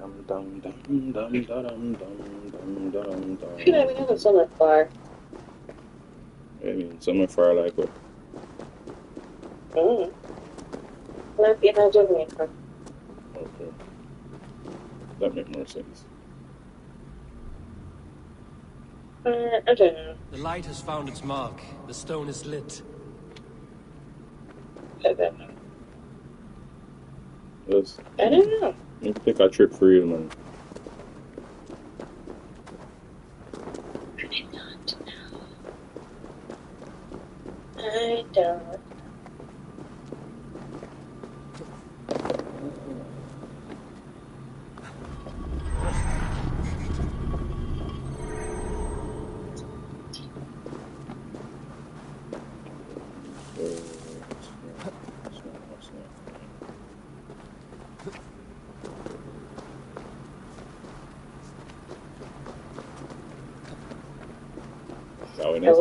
You know, we have so much far. I mean, somewhere far like what? Not behind Jamaica. Okay. That makes more sense. I don't know. The light has found its mark. The stone is lit. I don't know. Let's I don't know. take a trip for real, man. I don't. So when I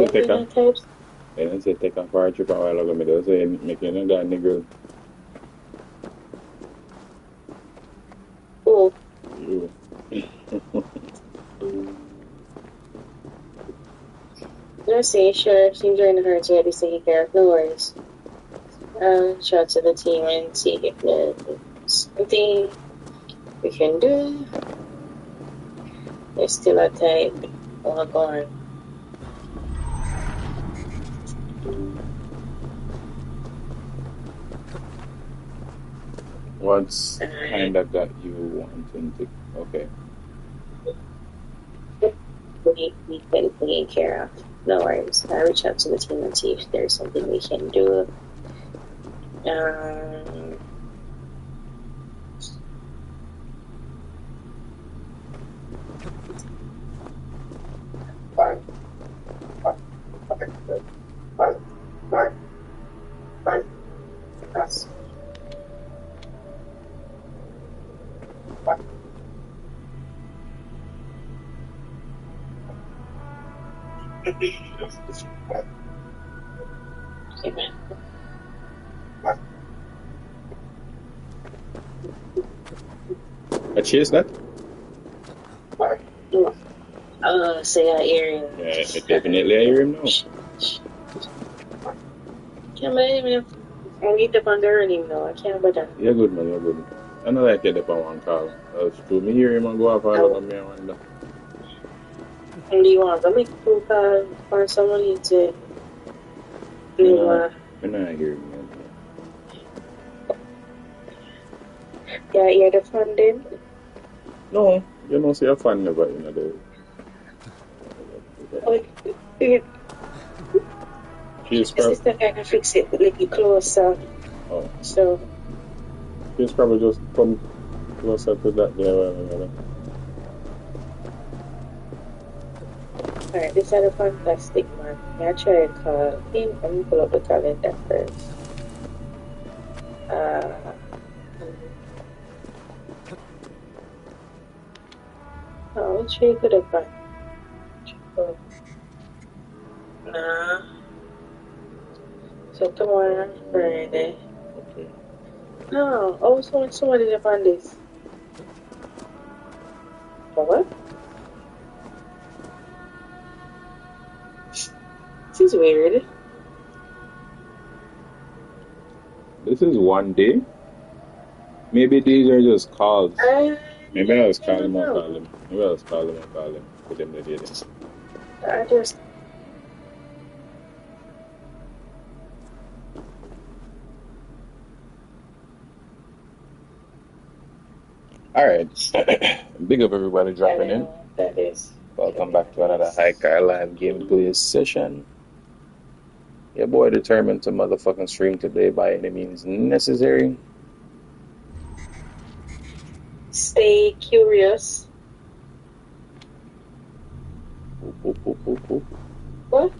say take a far trip a while ago, I don't say make you know that nigga. Oh. You. Let's see, sure. Seems you're in a hurry to get this taken care of. No worries. Shout out to the team and see if there's something we can do. There's still a time. All gone. What's kind of got you wanting to? Okay. We can take care of. No worries. I'll reach out to the team and see if there's something we can do. Amen. A chase that? Say I hear him. Yeah, definitely I hear him now. Can't believe it. I need to ponder him now. I can't bother. You're good, man. You're good. I know that kid up on one call. That's true. Me hear him and go off all over me and wonder. And do you want to make a phone call for somebody to do I'm not hearing him. Yeah, hear the funding? No, you don't see a fan never in a day. She's probably sister kind of fix it a little closer. Oh. So she's probably just come closer to that there. Alright, this is a fantastic man. I try to call him and pull up the calendar first. Oh, which way could have gone? Nah. So tomorrow, Friday. Okay. No, I was want somebody to find this. For what? This is weird. This is one day. Maybe these are just calls. Maybe I was calling him and call him. Maybe I was calling him and call him. Put them the data. I just. Alright. Big up everybody dropping in. That is. Welcome back to another Hi13KY live gameplay session. Your boy determined to motherfucking stream today by any means necessary. Stay curious. What?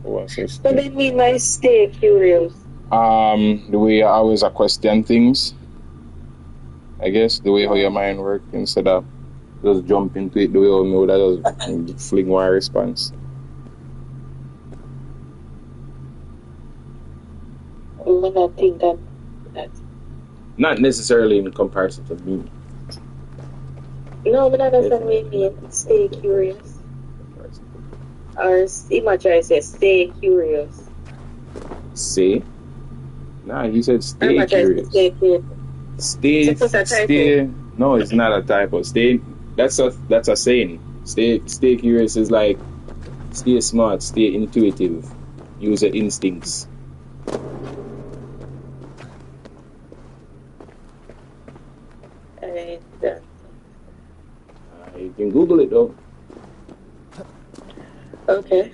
What's this? What do you mean by stay curious? The way you always question things. I guess the way how your mind works instead of just jump into it the way you know that just fling one response. I think that Not necessarily in comparison to me. No, but that's what we mean. Stay curious. Or imagine I say stay curious. Say? Nah, he said Or stay imagine I say curious. stay curious. Stay, So that's a typo. stay. No, it's not a typo. Stay. That's a saying. Stay curious is like stay smart, stay intuitive, use your instincts. Alright. You can Google it though. Okay.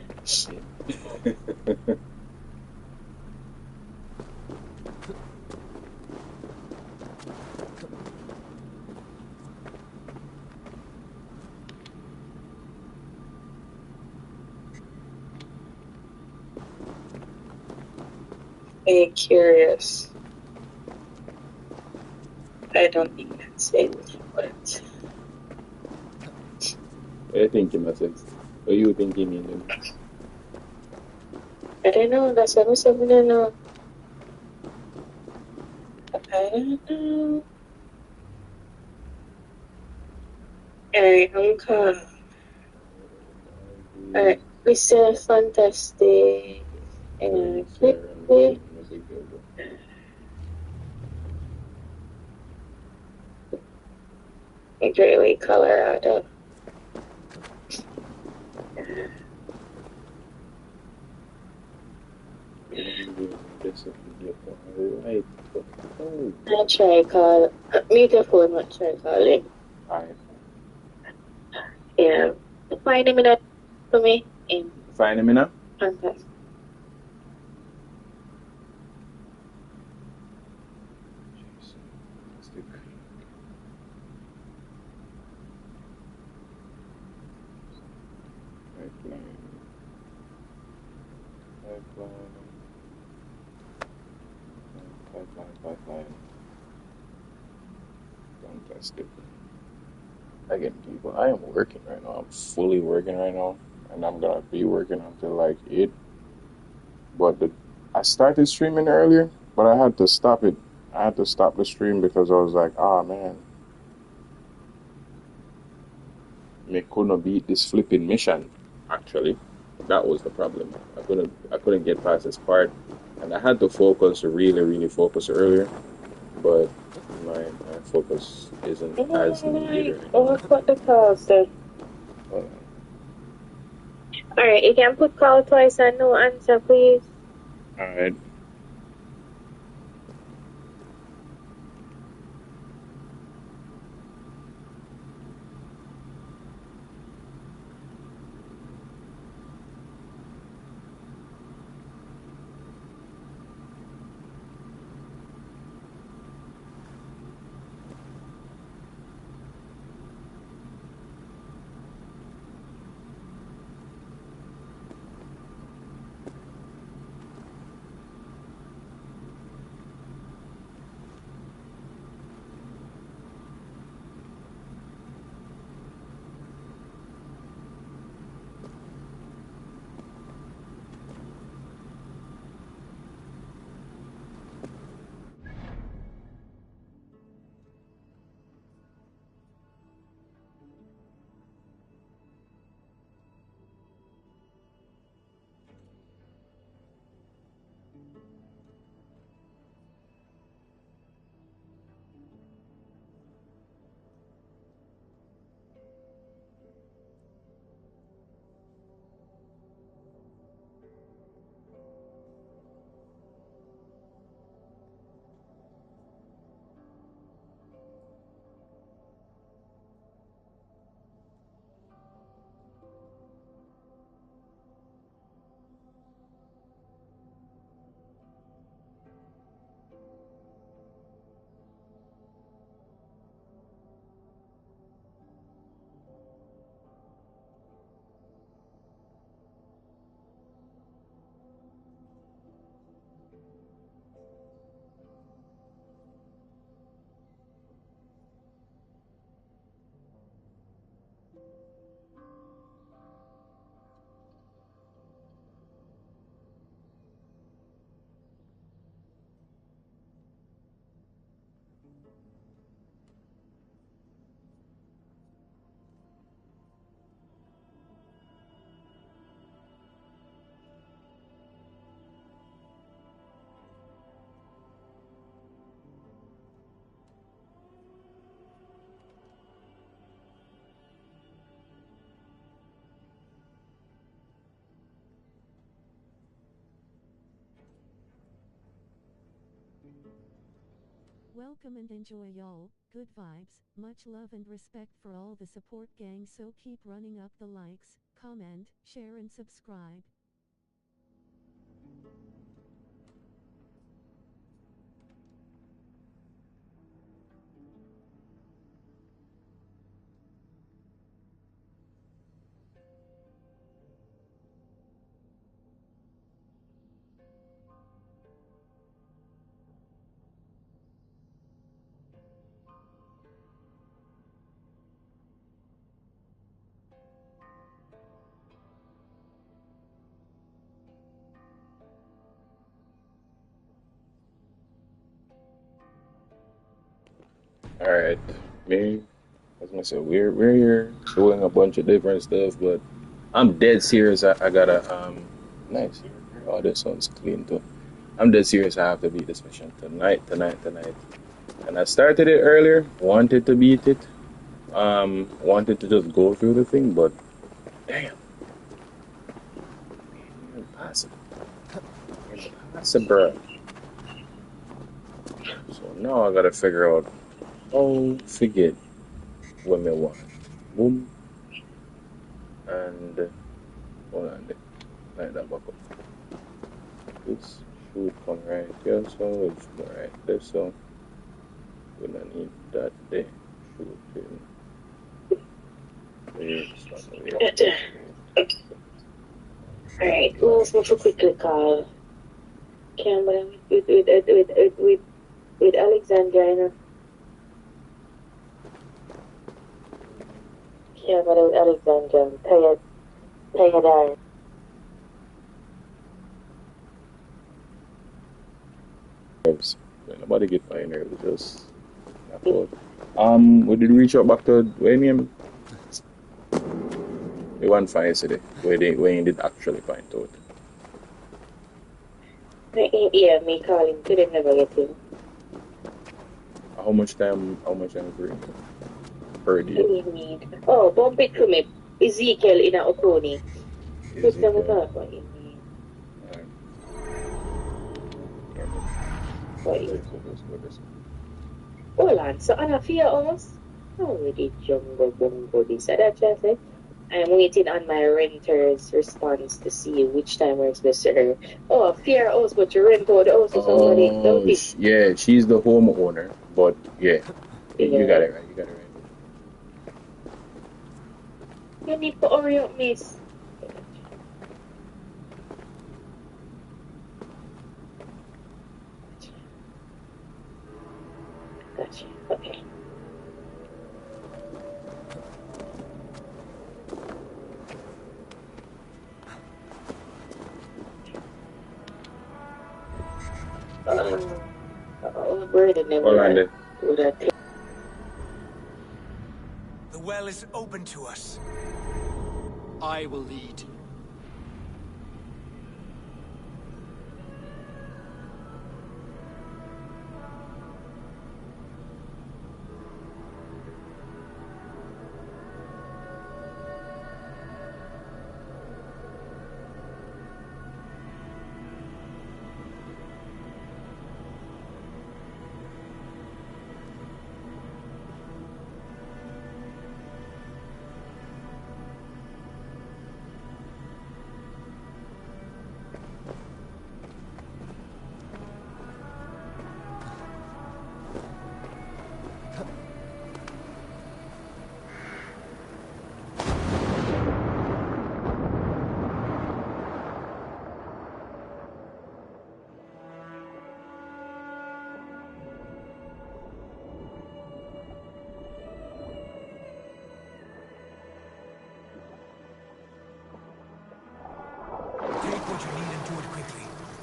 Stay curious. I don't think that's it, but What are you thinking, myself? What are you thinking, Indian? I don't know. That's what I'm saying. I don't know. I don't know. Alright, I'm calm. Alright, we say fantastic. And quickly. Greeley, Colorado. I try call. Mute your phone, but try calling. Alright. Yeah. Find a minute for me. Find him in now? Fantastic. Pipeline. Fantastic. Again, people, I am working right now. I'm fully working right now, and I'm gonna be working until like 8. But I started streaming earlier, but I had to stop it. I had to stop the stream because I was like, ah, man, me couldn't beat this flipping mission. Actually, that was the problem. I couldn't get past this part, and I had to focus, really focus earlier. But my focus isn't as needed right Oh, now. put the calls there. Alright, you can put call twice and no answer, please. Alright. Welcome and enjoy, y'all. Good vibes, much love and respect for all the support gang, so keep running up the likes, comment, share and subscribe. All right, me. As I said, we're here doing a bunch of different stuff, but I'm dead serious. I gotta nice. Oh, this one's clean too. I'm dead serious. I have to beat this mission tonight. And I started it earlier. Wanted to beat it. Wanted to just go through the thing, but damn, impossible. Impossible. So now I gotta figure out how to get what me want. Boom. And hold on there. Like that back up. This should come right here, so it's right there, so we don't need that there. Shooting. Alright, let's go for quickly call Cameron with Alexandra. Cameron with Alexandra. Tired eyes. Nobody get fine here, just we did reach out back to when we went fine yesterday. Where he did actually find out. Yeah, me calling, couldn't never get him. How much time free per day? What do you need? Oh, bump it for me. Ezekiel in a Okoni. Put them up what you need. What you need? Hold on, so on a fear house? How did Jungle Bungo this? That's what I said. I'm waiting on my renter's response to see which time works best for her. Oh, fear house, but you rent out the house to somebody. Yeah, she's the homeowner, but yeah, you got it right. You need to hurry up, miss. Gotcha. Okay. The well is open to us. I will lead.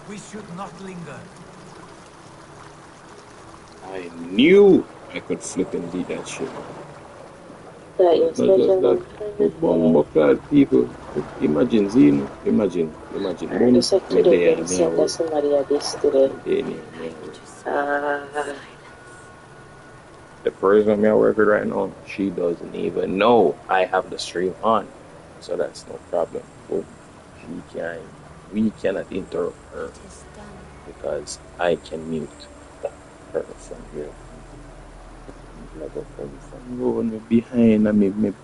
We should not linger. I knew I could flip and beat that shit. Not just that bomb people. Imagine, Zeno. Imagine. Boom, somebody at this today. The person I'm working with right now, she doesn't even know I have the stream on. So that's no problem. Boom. We cannot interrupt her because I can mute. From here. Like a from round me behind and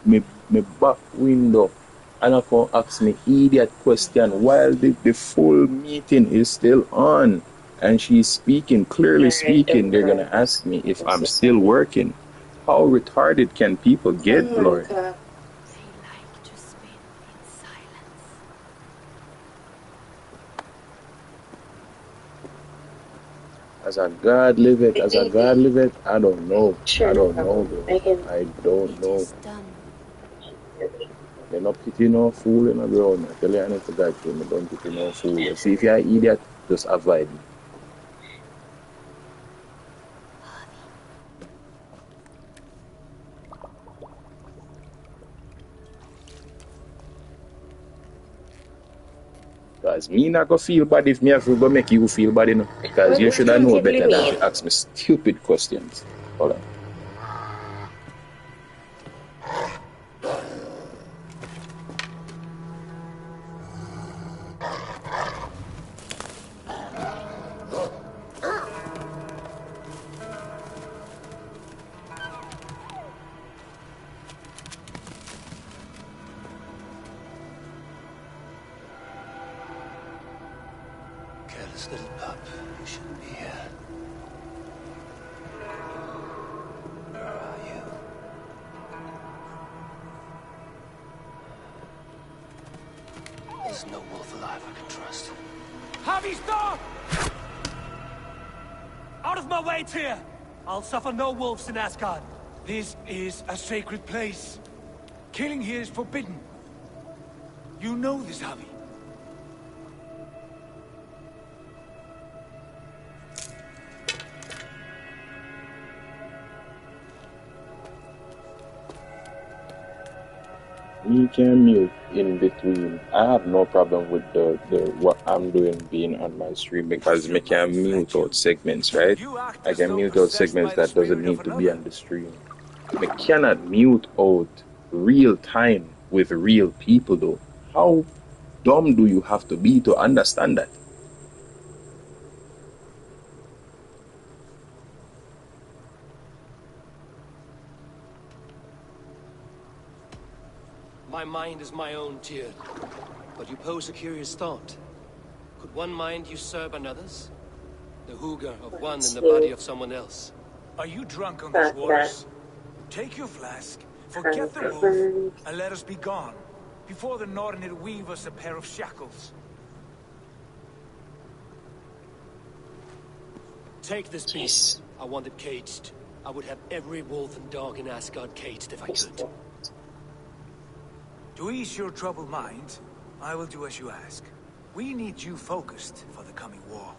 me back window. And I can ask me idiot question while the full meeting is still on. And she's speaking, clearly Alright, speaking. don't They're cry. gonna ask me if Just I'm a still second. working. How retarded can people get, Oh my Lord? god. They like to spin in silence. As a God liveth, I don't know. I Sure, no don't know, problem. bro. I can. I don't It know. is done. They're not pity no fool in the ground. I tell you, honest to God, me don't pity no fool. See, if you're an idiot, just avoid me. Because me not go feel bad if me have to go make you feel bad, you know. Because you What should have can't know you better than believe? to ask me stupid questions. Hold on. Careless little pup. You shouldn't be here. Where are you? There's no wolf alive I can trust. Javi, stop! Out of my way, Tyr! I'll suffer no wolves in Asgard. This is a sacred place. Killing here is forbidden. You know this, Javi. Me can mute in between. I have no problem with the what I'm doing being on my stream because me can mute out segments, right? You act I as can though mute out possessed segments by the that doesn't spirit of need to be another. on the stream. Me cannot mute out real time with real people though. How dumb do you have to be to understand that? My mind is my own, Tyr. But you pose a curious thought. Could one mind usurp another's? The hooga of one in the body of someone else. Are you drunk on these Fuck that. waters? Take your flask, forget the wolf, Confirmed. and let us be gone, before the Nornir weave us a pair of shackles. Take this beast. I want it caged. I would have every wolf and dog in Asgard caged if I could. To ease your troubled mind, I will do as you ask. We need you focused for the coming war.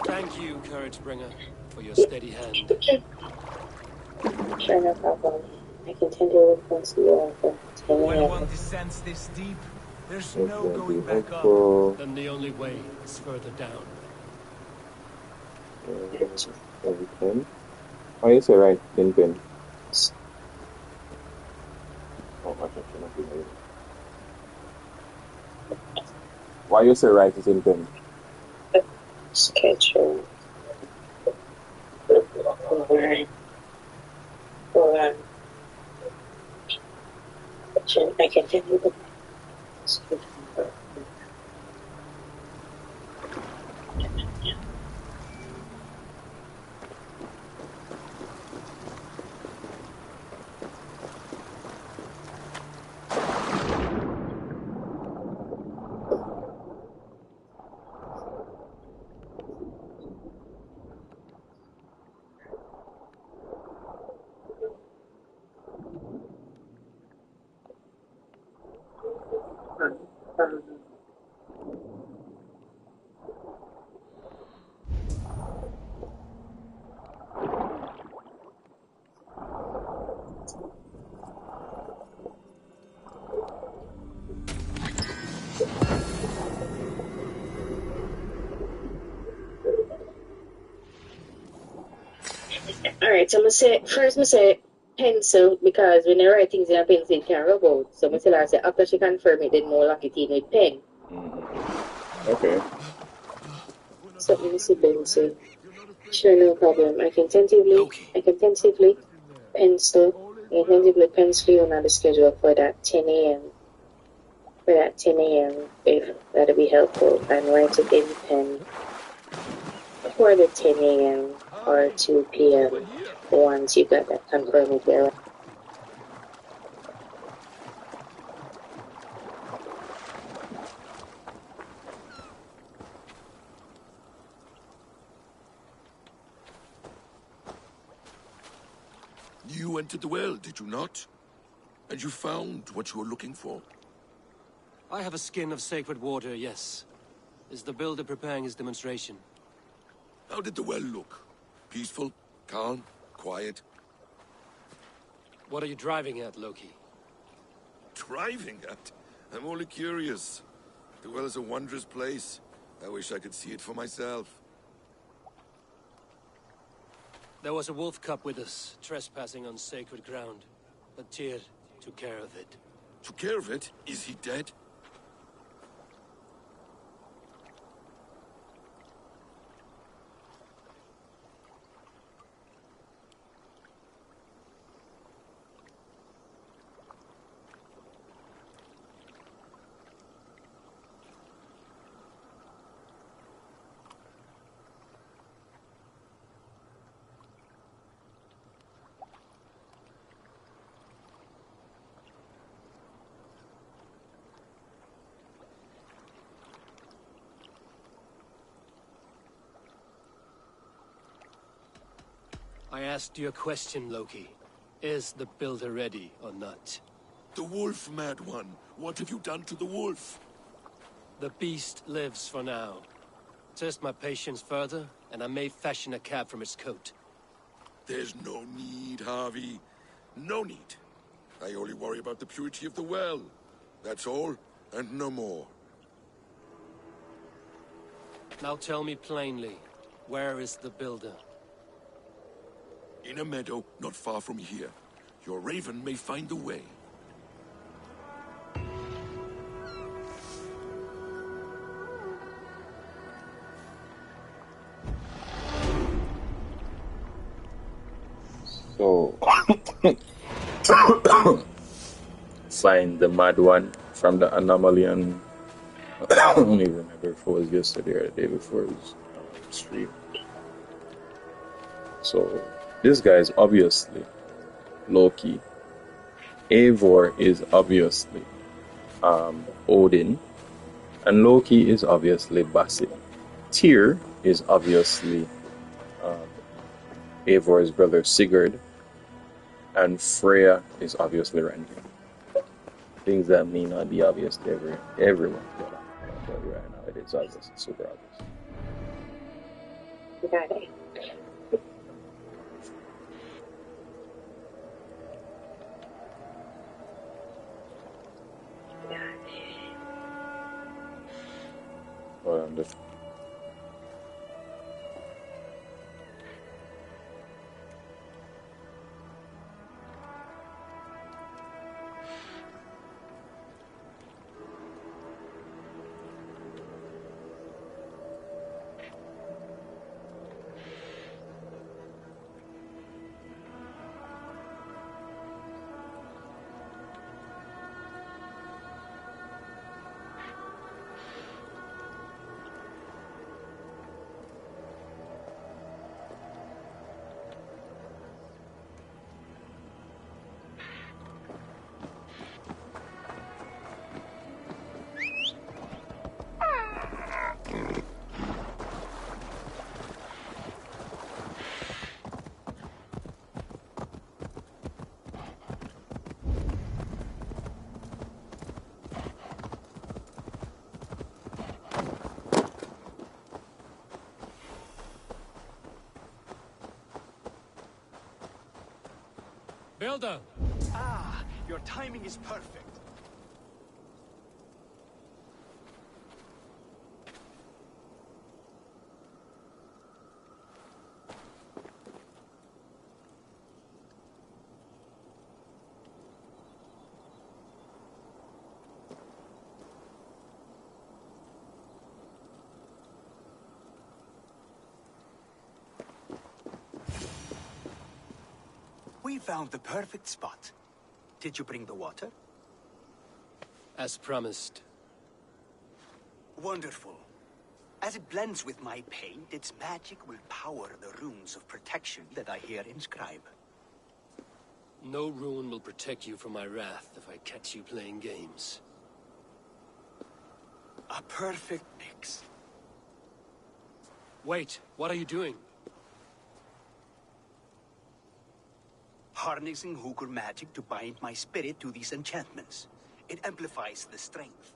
Thank you, Courage Bringer, for your steady hand. Sure, no problem. I can tend to look once you are for 10 When one minutes. descends this deep, there's That's no gonna be going back up. helpful. Then the only way is further down. Pen. Why is it right in pen? Oh, I cannot be right. Why you say right is in pen? Schedule. Alright. Hold on. I can tell you the schedule. Alright, so I'm gonna say first I'm say pencil because when you write things in a pencil it can rub out. So I'm gonna tell her say after she confirm it then more lock it in with pen. Okay. Something Mr. Ben said. Sure, no problem. Loki. I can tentatively pencil you on the schedule for that 10 a.m. For that 10 a.m. if that'll be helpful, and write it in pen for the 10 a.m. or 2 p.m. once you got that confirmed with your. You entered the well, did you not? And you found what you were looking for? I have a skin of sacred water, yes. Is the builder preparing his demonstration? How did the well look? Peaceful? Calm? Quiet? What are you driving at, Loki? Driving at? I'm only curious. The well is a wondrous place. I wish I could see it for myself. There was a wolf cub with us, trespassing on sacred ground. But Tyr took care of it. Took care of it? Is he dead? I asked you a question, Loki. Is the builder ready or not? The wolf, mad one. What have you done to the wolf? The beast lives for now. Test my patience further, and I may fashion a cap from its coat. There's no need, Harvey. No need. I only worry about the purity of the well. That's all, and no more. Now tell me plainly, where is the builder? In a meadow not far from here. Your raven may find the way. So, find the mad one from the anomaly, and I don't even remember if it was yesterday or the day before it was stream. So, this guy is obviously Loki. Eivor is obviously Odin. And Loki is obviously Basim. Tyr is obviously Eivor's brother Sigurd. And Freya is obviously Randy. Things that may not be obvious to everyone. But I'll tell you right now, it is obvious. It's super obvious. Got it. Builder! Ah, your timing is perfect. we found the perfect spot. Did you bring the water? As promised. Wonderful. As it blends with my paint, its magic will power the runes of protection that I here inscribe. No rune will protect you from my wrath if I catch you playing games. A perfect mix. Wait, what are you doing? Harnessing Hooker magic to bind my spirit to these enchantments. It amplifies the strength.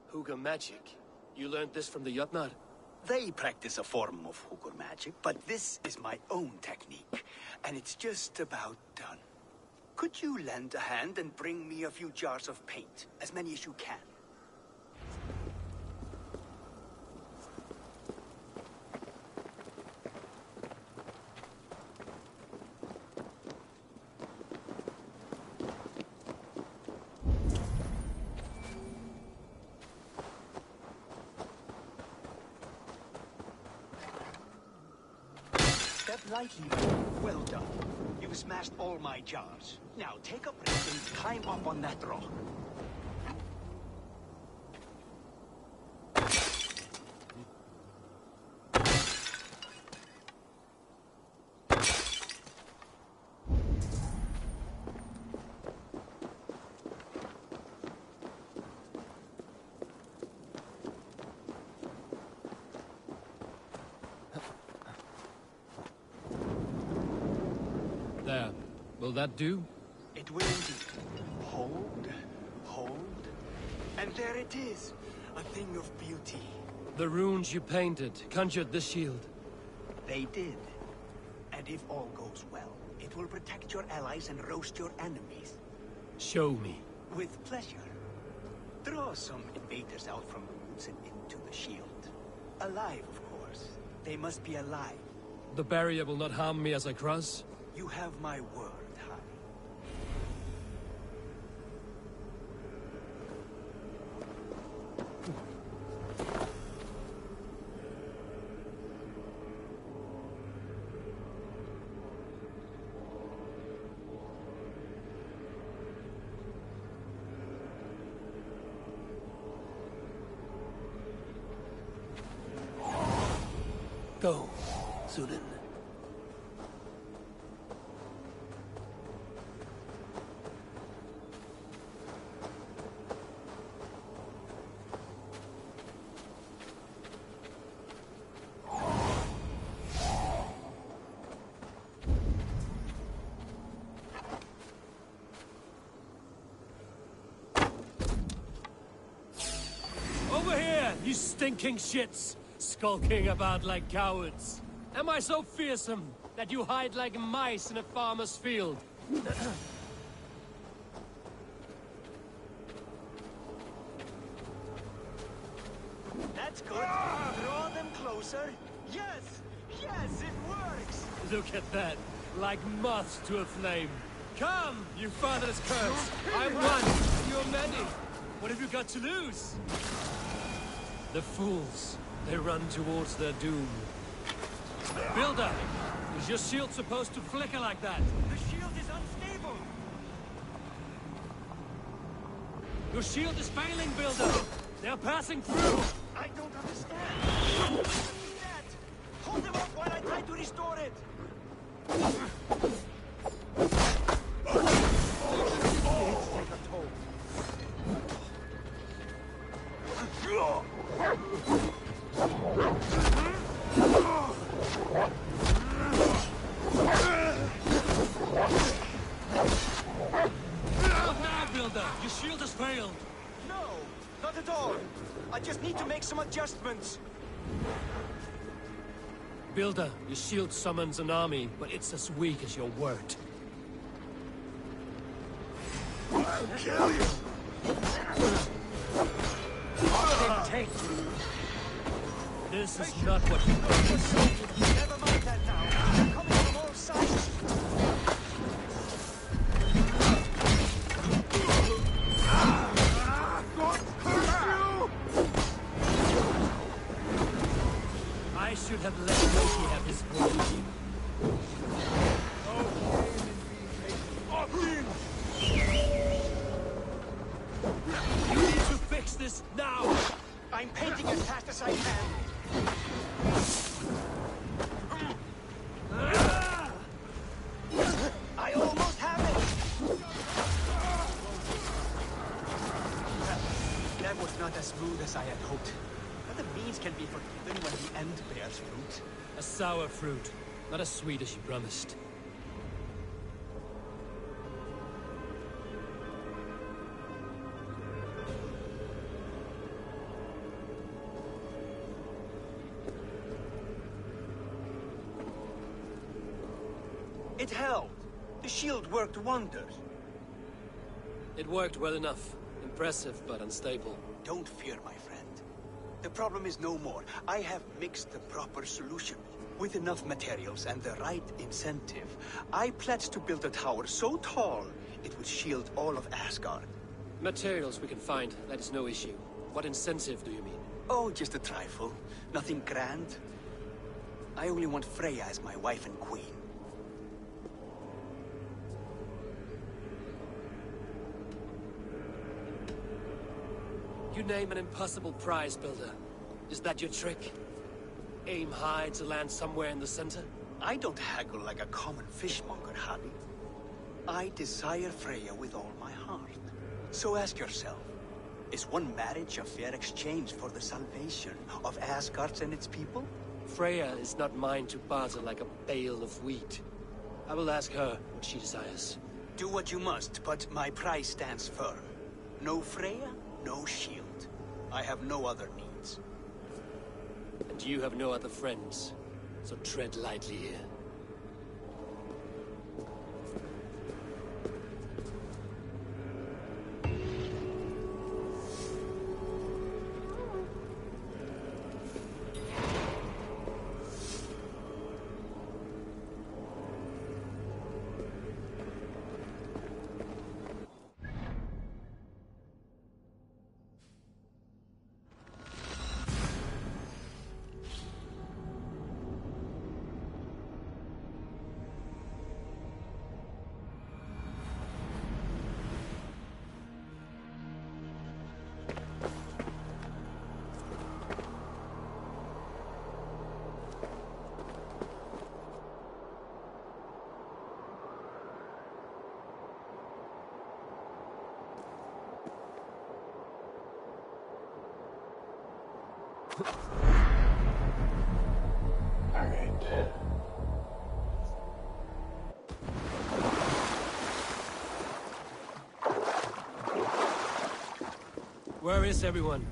Hooker magic? You learned this from the Jotnar? They practice a form of Hooker magic, but this is my own technique, and it's just about done. Could you lend a hand and bring me a few jars of paint? As many as you can. Step lightly. Well done. You smashed all my jars. Now take a breath and climb up on that rock. There. Will that do? It will indeed. Hold, hold, and there it is. A thing of beauty. The runes you painted conjured this shield. They did. And if all goes well, it will protect your allies and roast your enemies. Show me. With pleasure. Draw some invaders out from the woods and into the shield. Alive, of course. They must be alive. The barrier will not harm me as I cross? You have my word, Harry. Go, Sudan. Over here, you stinking shits! Skulking about like cowards. Am I so fearsome that you hide like mice in a farmer's field? That's good. Draw them closer. Yes! Yes, it works! Look at that. Like moths to a flame. Come, you fatherless curs! I'm one, and you're many. What have you got to lose? The fools. They run towards their doom. Builder! Is your shield supposed to flicker like that? The shield is unstable! Your shield is failing, Builder! They're passing through! I don't understand! That! Hold them off while I try to restore it! Take a toll. Builder, your shield has failed. No, not at all. I just need to make some adjustments. Builder, your shield summons an army, but it's as weak as your word. I'll kill you! Take. This is not what you promised. Never mind that now. They're coming from all sides. I should have let Loki have his way. You need to fix this now! I'm painting as fast as I can. I almost have it! That was not as smooth as I had hoped. But the beans can be forgiven when the end bears fruit. A sour fruit, not as sweet as you promised. It held. The shield worked wonders. It worked well enough. Impressive, but unstable. Don't fear, my friend. The problem is no more. I have mixed the proper solution. With enough materials and the right incentive, I pledge to build a tower so tall it would shield all of Asgard. Materials we can find, that is no issue. What incentive do you mean? Oh, just a trifle. Nothing grand. I only want Freya as my wife and queen. You name an impossible prize builder. Is that your trick? Aim high to land somewhere in the center? I don't haggle like a common fishmonger, Harry. I desire Freya with all my heart. So ask yourself, is one marriage a fair exchange for the salvation of Asgard and its people? Freya is not mine to barter like a bale of wheat. I will ask her what she desires. Do what you must, but my price stands firm. No Freya, no shield. I have no other needs. And you have no other friends, so tread lightly here. Alright. Where is everyone?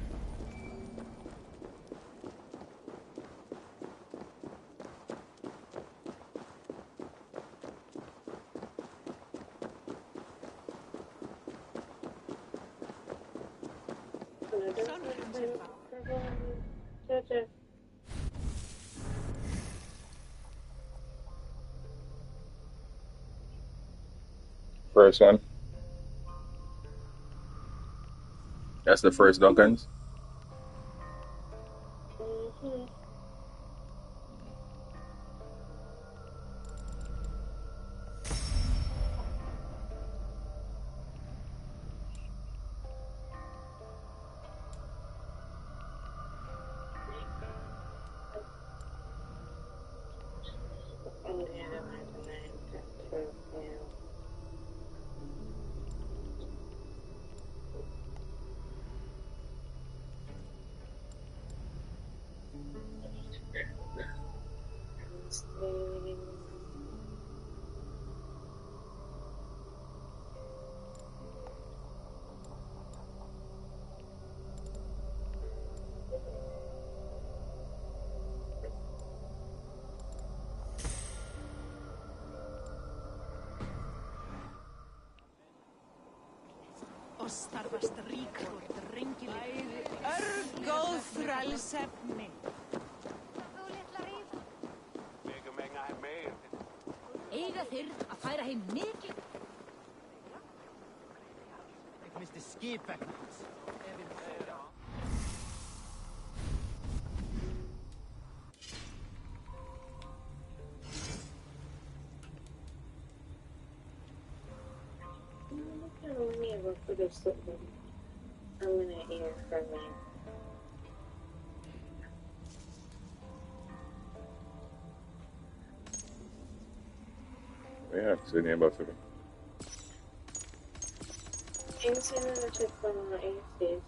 First one. That's the first Duncan's. Ostarfast ríkur drengileg. Örgóð frælsefni. Þú litla ríf. Megum eiga heim meir. Eiga þeir að færa heim mikið. Ég misti skip vegna hans. go for the something. I'm gonna hear from him. Yeah, sitting here about today. Ain't gonna check on my AC.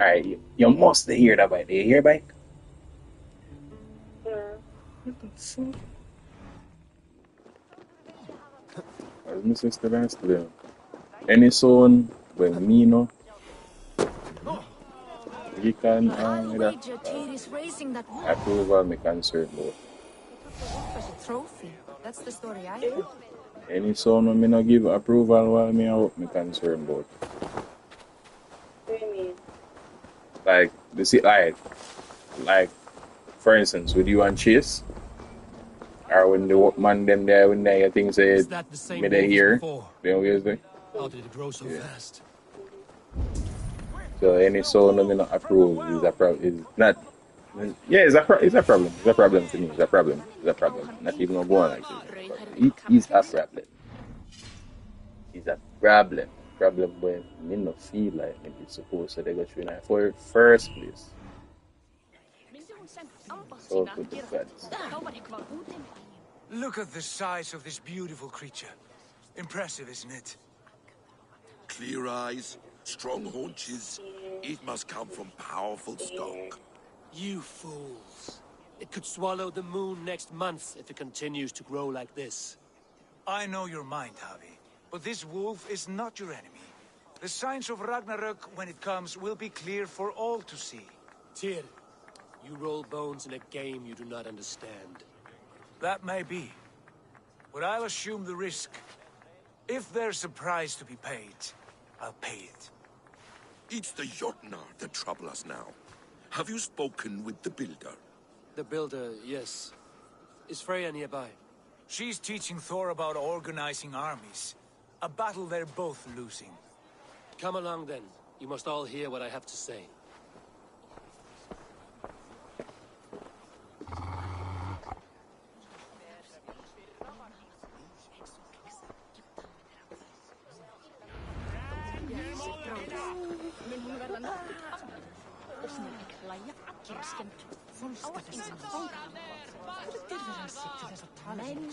Alright, you must hear that bike. Do you hear bike? Yeah. What the fuck? As my sister last today. Any son when me know you can Wager Tyr is racing that wolf. approval me concern about. As a trophy. That's the story I heard. Any son when me no give approval while me out me concern about. What do you mean? Like like for instance with you and Chase or when the man them there when they things say Is that the same me they wolf as hear before? they always do. How did it grow so fast? So any son when me not approve is a problem is not it's a problem. It's a problem to me. It's a problem. It's a problem. Not even gonna go on like this. It is a problem. It's a problem. Problem when me no feel like me be supposed to they go through that for first place. So to the gods. Look at the size of this beautiful creature. Impressive, isn't it? Clear eyes, strong haunches. It must come from powerful stock. You fools. It could swallow the moon next month if it continues to grow like this. I know your mind, Javi. But this wolf is not your enemy. The signs of Ragnarök, when it comes, will be clear for all to see. Tyr, you roll bones in a game you do not understand. That may be. But I'll assume the risk. If there's a price to be paid, I'll pay it. It's the Jotnar that trouble us now. Have you spoken with the builder? The builder, yes. Is Freya nearby? She's teaching Thor about organizing armies. A battle they're both losing. Come along then. You must all hear what I have to say.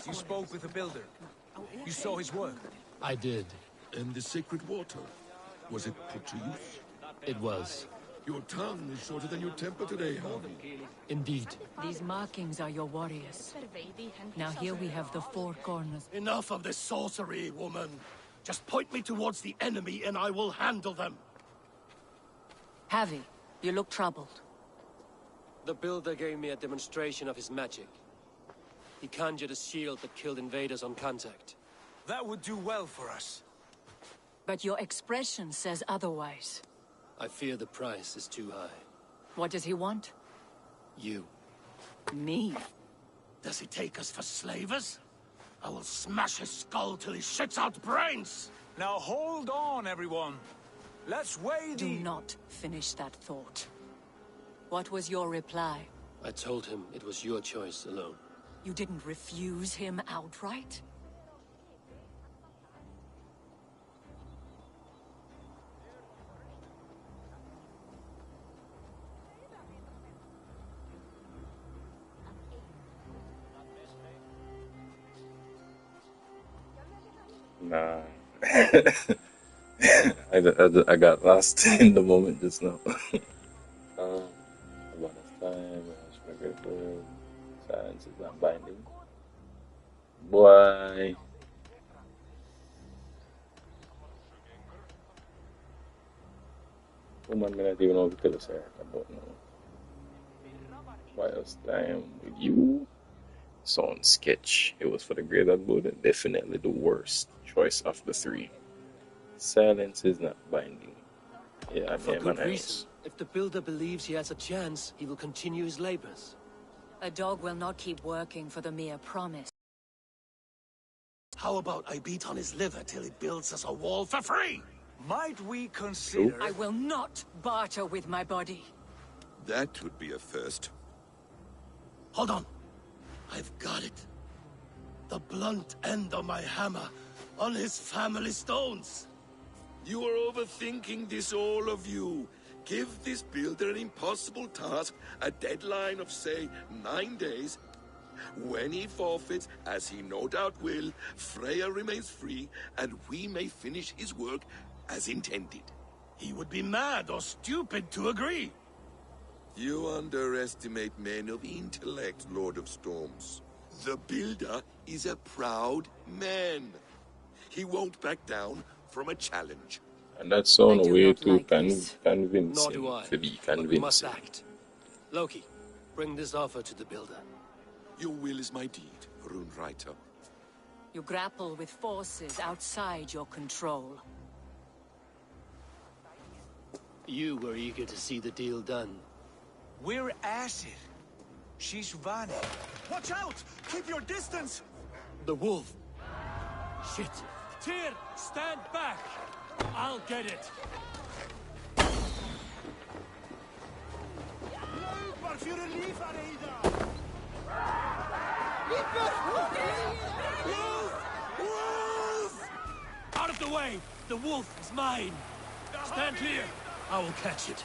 You spoke with the builder. You saw his work. I did. And the sacred water, was it put to use? It was. Your tongue is shorter than your temper today, Harvey. Indeed. These markings are your warriors. Now here we have the four corners. Enough of this sorcery, woman. Just point me towards the enemy and I will handle them. Javi, you look troubled. The builder gave me a demonstration of his magic. He conjured a shield that killed invaders on contact. That would do well for us. But your expression says otherwise. I fear the price is too high. What does he want? You. Me? Does he take us for slavers? I will smash his skull till he shits out brains! Now hold on, everyone. Let's weigh Do the... not finish that thought. What was your reply? I told him it was your choice alone. You didn't refuse him outright? Nah. I got lost in the moment just now. About this time, silence is not binding. Boy. Woman, I don't even know if you could have said I don't know. While time with you. Sound sketch. It was for the greater good and definitely the worst choice of the three. Silence is not binding. Yeah, For good reason. If the builder believes he has a chance, he will continue his labors. A dog will not keep working for the mere promise. How about I beat on his liver till he builds us a wall for free? Might we consider... I will not barter with my body. That would be a first. Hold on. I've got it. The blunt end of my hammer on his family stones. You are overthinking this, all of you. Give this builder an impossible task, a deadline of, say, 9 days. When he forfeits, as he no doubt will, Freya remains free, and we may finish his work as intended. He would be mad or stupid to agree. You underestimate men of intellect, Lord of Storms. The builder is a proud man. He won't back down from a challenge. And that's on a way to convince Nor do him I. to be But we must convincing. act. Loki, bring this offer to the builder. Your will is my deed, Rune Writer. You grapple with forces outside your control. You were eager to see the deal done. We're Acid. She's Vani. Watch out! Keep your distance! The wolf. Shit. Tyr, stand back. I'll get it. Out of the way! The wolf is mine! Stand clear! I will catch it.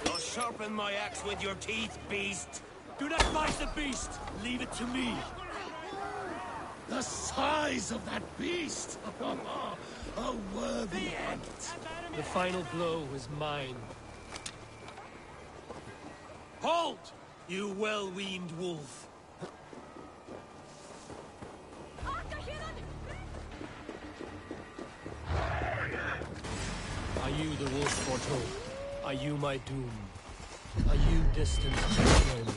You'll sharpen my axe with your teeth, beast. Do not fight the beast! Leave it to me! The size of that beast! A worthy act. The final blow is mine. Hold! You well-weaned wolf. Are you the wolf foretold? Are you my doom? Are you destined to destroy me?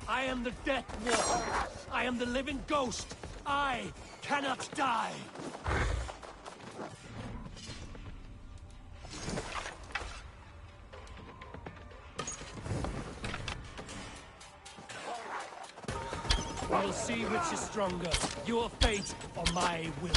I am the Death Walker. I am the living ghost. I cannot die. We'll see which is stronger, your fate or my will.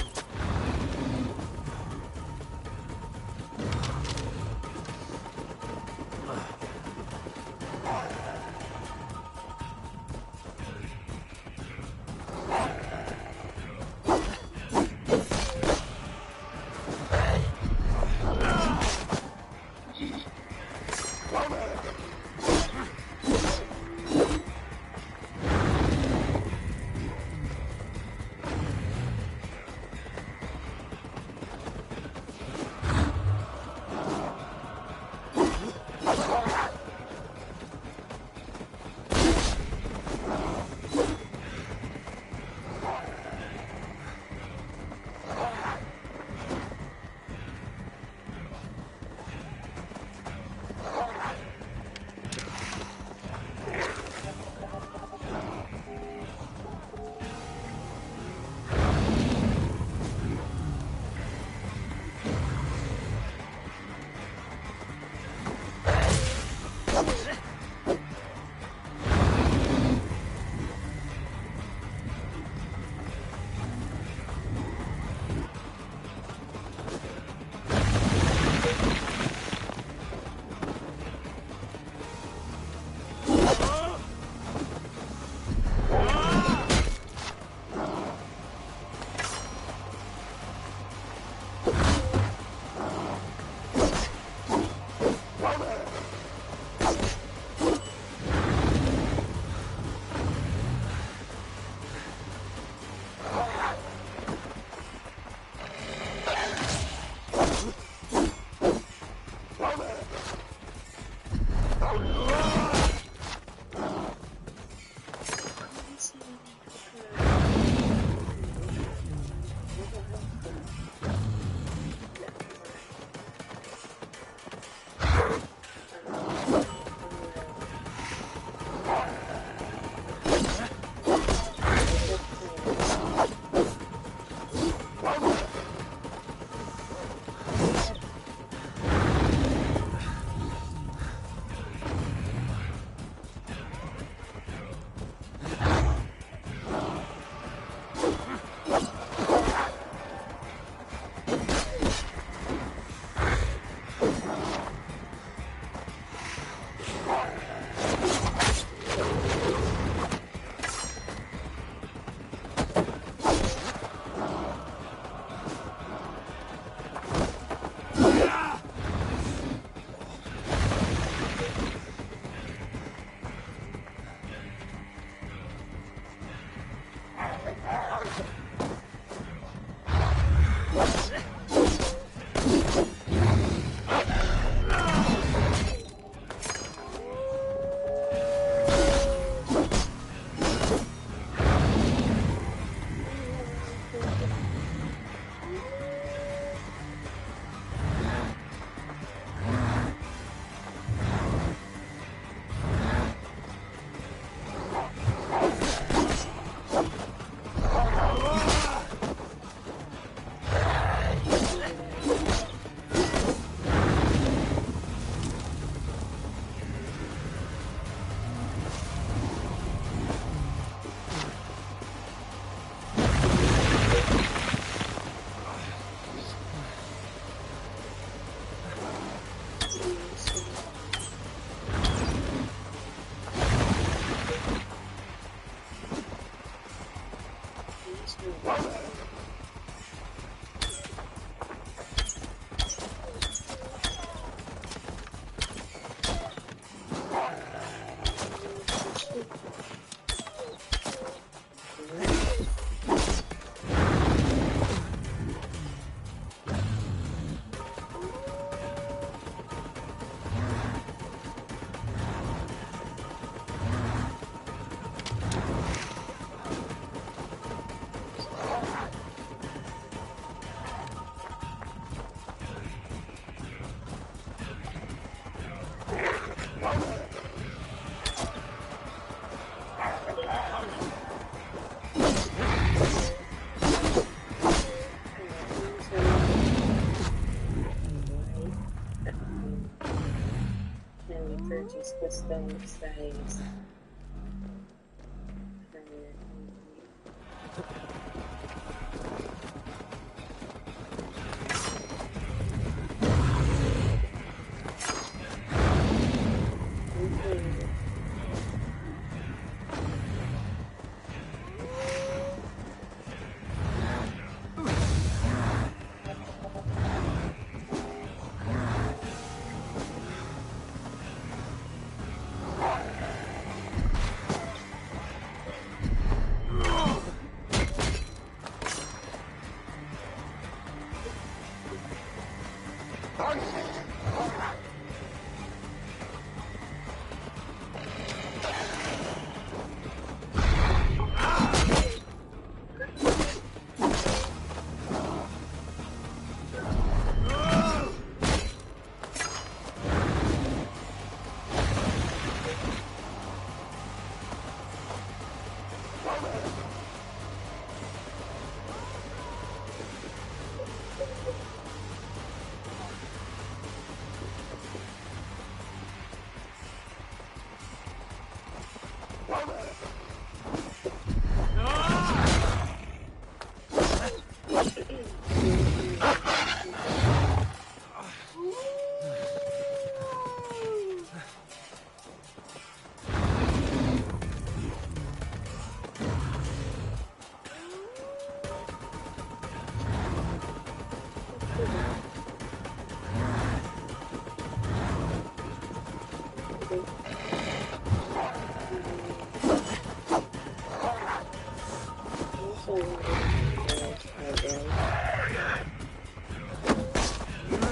Purchase custom size.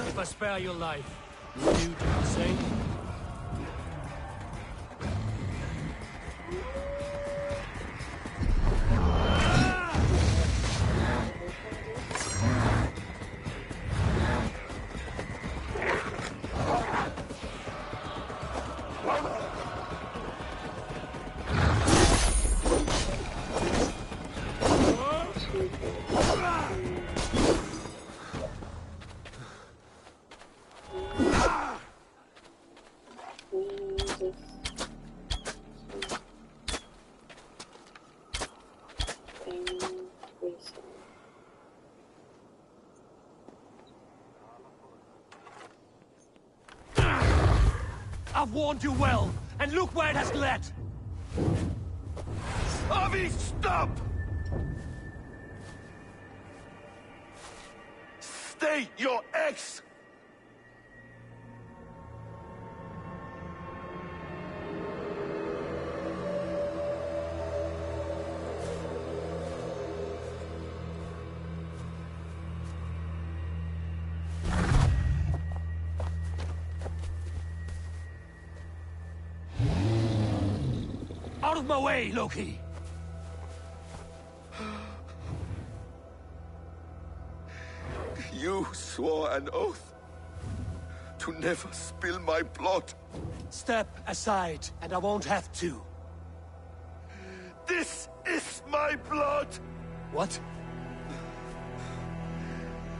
If I spare your life, will you do the same? I've warned you well, and look where it has led! Avi, stop! Stay your ex! Out of my way, Loki! You swore an oath to never spill my blood. Step aside, and I won't have to. This is my blood! What?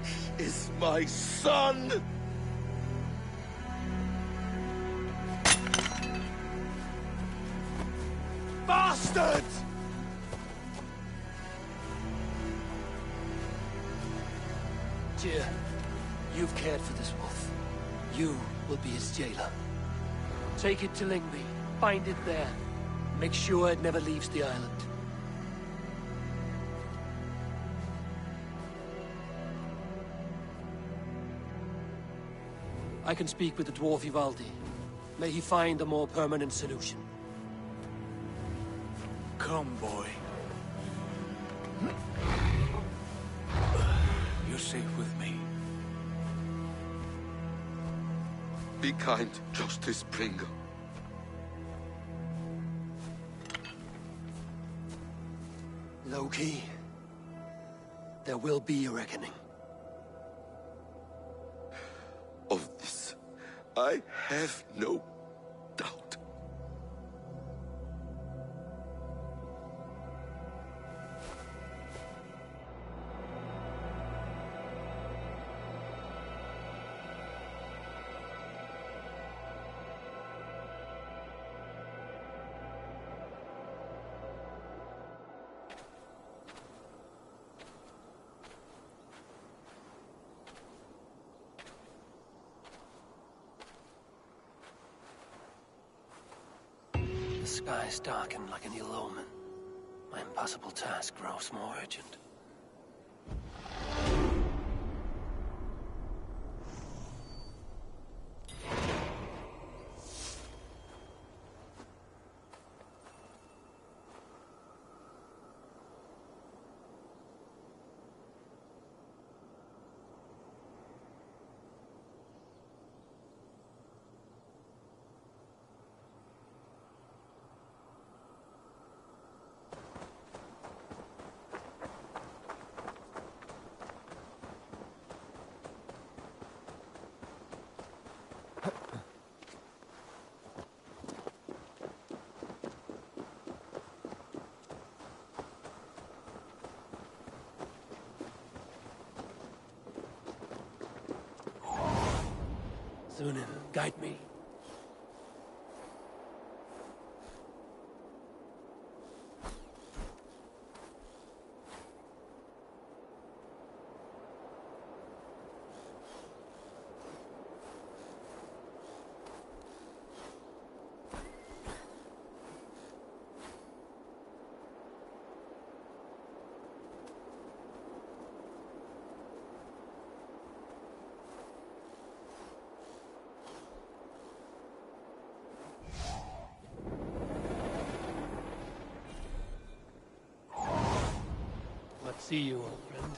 He is my son! Bastard! Tyr, you've cared for this wolf. You will be his jailer. Take it to Lingby. Find it there. Make sure it never leaves the island. I can speak with the dwarf Ivaldi. May he find a more permanent solution. Come, boy. You're safe with me. Be kind, Justice Pringle. Loki, there will be a reckoning. Of this, I have no doubt. The skies darken like an ill omen. My impossible task grows more urgent. Sunan, guide me. Let's see you, old friend.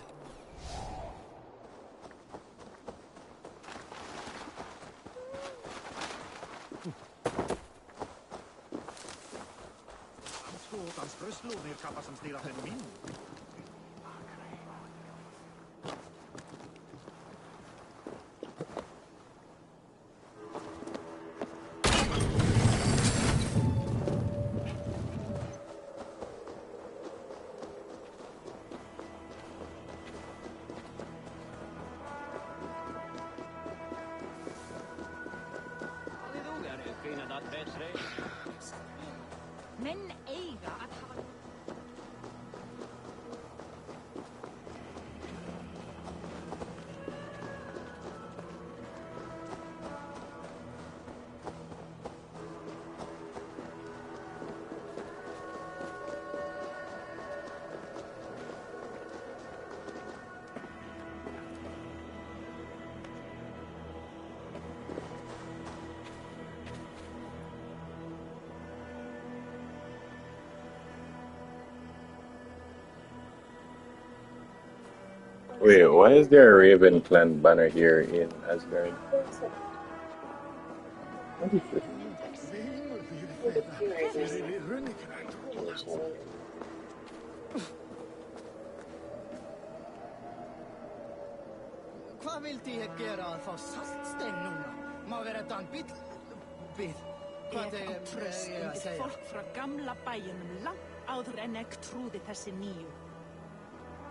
Men eiga att ha... Wait, why is there a Raven Clan banner here in Asgard? What is this? Hvað vildi ég gera að fá saltstein núna? Má vera þann bíl... Hvað Ég á tröst við fólk frá gamla bæjunum langt áður en ég trúði þessi nýju.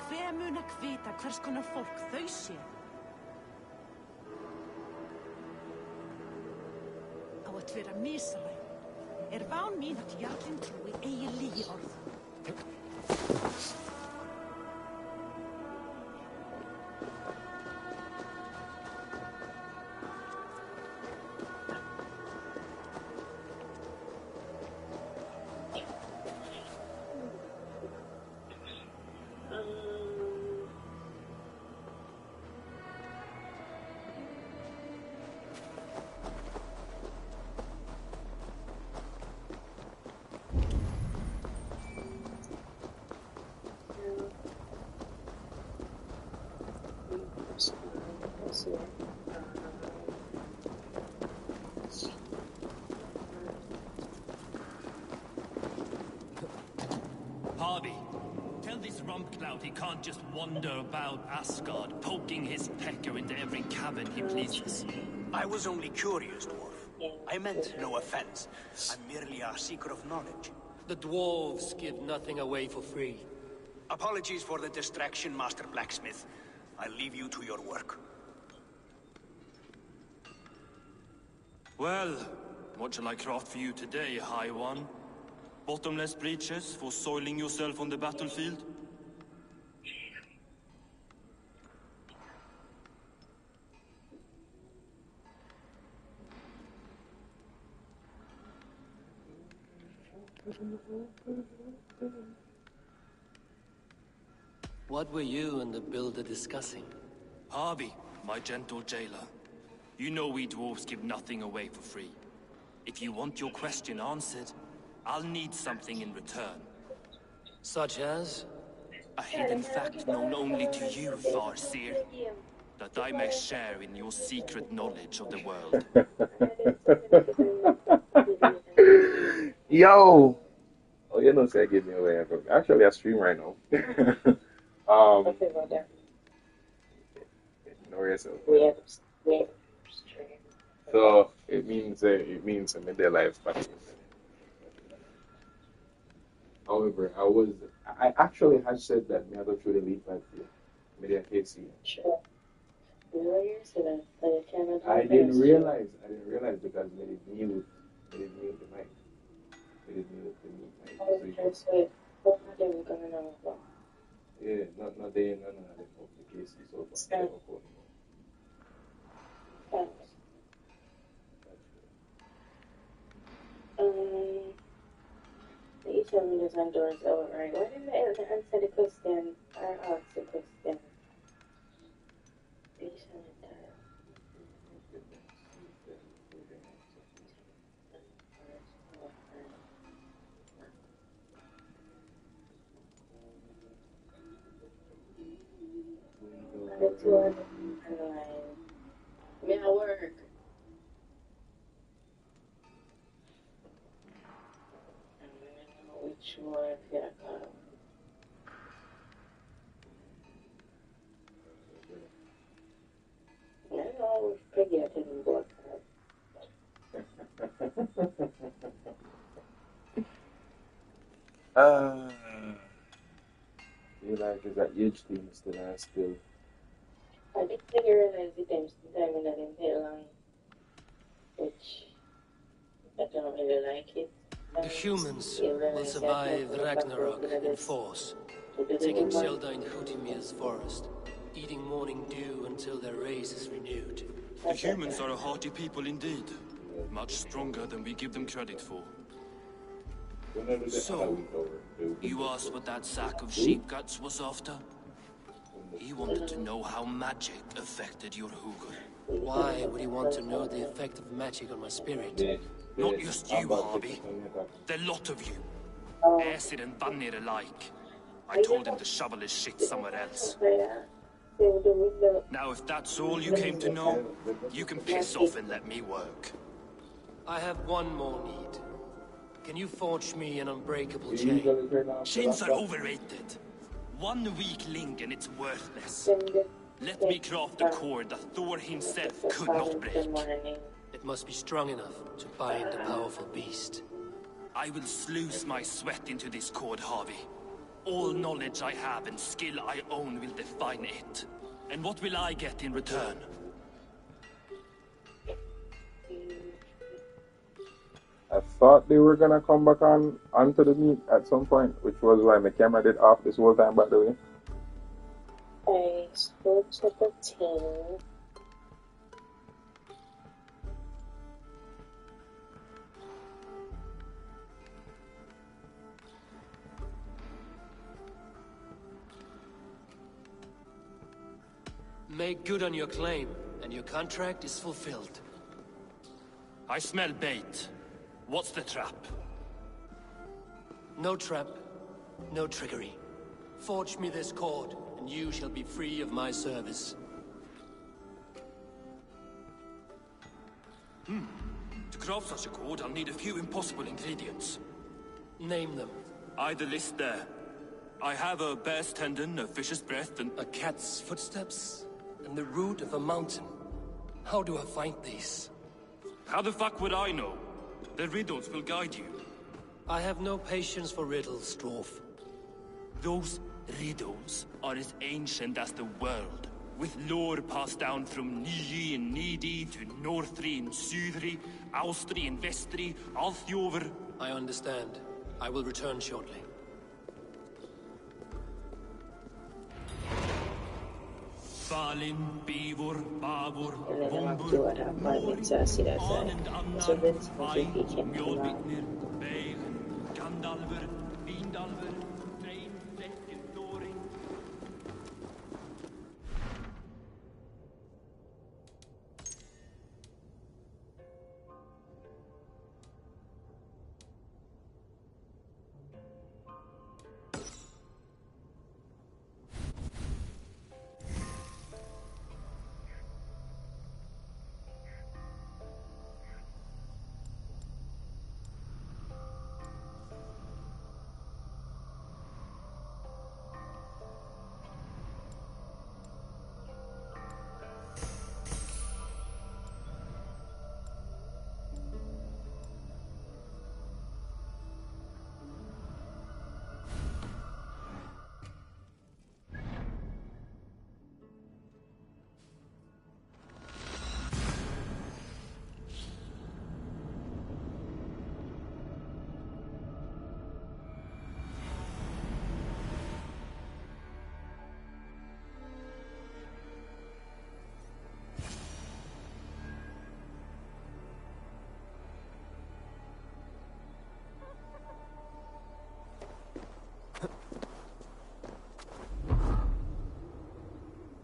Hver mun að vita hvers konar fólk þau sé? Á að vera misræð. Ván mín að jarlinn trúi eigi lygi orð. Harvey, tell this rumpclout he can't just wander about Asgard, poking his pecker into every cabin he pleases. I was only curious, dwarf. I meant no offense. I'm merely a seeker of knowledge. The dwarves give nothing away for free. Apologies for the distraction, Master Blacksmith. I'll leave you to your work. Well, what shall I craft for you today, High One? Bottomless breeches for soiling yourself on the battlefield? What were you and the builder discussing? Harvey, my gentle jailer. You know we dwarves give nothing away for free. If you want your question answered, I'll need something in return. Such as? A hidden fact known only to you, Farseer. That I may share in your secret knowledge of the world. Yo! Oh, you know, say give me away. Actually, I stream right now. Ignore yourself. So it means I'm in their life back. However, I actually had said that me I go through the lead back here. Maybe I can't see it. Sure. I didn't realize because they didn't mute the mic. They didn't mute the mic. So yeah, not they, none of them of the case so far. Each of them is on doors over, right? Why didn't they answer the question or ask the question? Each of them. Me at work. Which one I got? I don't know if Peggy I didn't work. You like is that huge thing still and still. I did figure realize the time sometime that didn't pay long, which I don't really like it. The humans will survive Ragnarok in force, taking shelter in Hutimir's forest, eating morning dew until their race is renewed. The humans are a hearty people indeed. Much stronger than we give them credit for. So, you asked what that sack of sheep guts was after? He wanted to know how magic affected your Hugr. Why would he want to know the effect of magic on my spirit? Not just you, Harvey. The lot of you. Aesir and Vanir alike. I told him to shovel his shit somewhere else. Now, if that's all you came to know, you can piss off and let me work. I have one more need. Can you forge me an unbreakable chain? Chains are overrated. One weak link and it's worthless. Let me craft a cord that Thor himself could not break. It must be strong enough to bind a powerful beast. I will sluice my sweat into this cord, Harvey. All knowledge I have and skill I own will define it. And what will I get in return? I thought they were gonna come back onto the meet at some point, which was why my camera did off this whole time, by the way. I spoke to the team. Make good on your claim, and your contract is fulfilled. I smell bait. What's the trap? No trap, no trickery. Forge me this cord, and you shall be free of my service. To craft such a cord, I'll need a few impossible ingredients. Name them. The list there. I have a bear's tendon, a fish's breath, and a cat's footsteps, and the root of a mountain. How do I find these? How the fuck would I know? The riddles will guide you. I have no patience for riddles, Dwarf. Those riddles are as ancient as the world, with lore passed down from Niji and Nidi to Northri and Sudri, Austri and Vestri, Althjover. I understand. I will return shortly. Balin, Beaver, Babur, Bombur, Anand, Mjolbitnir, Beir, Gandalver, Vindalver, Train, Flecken, Thorin.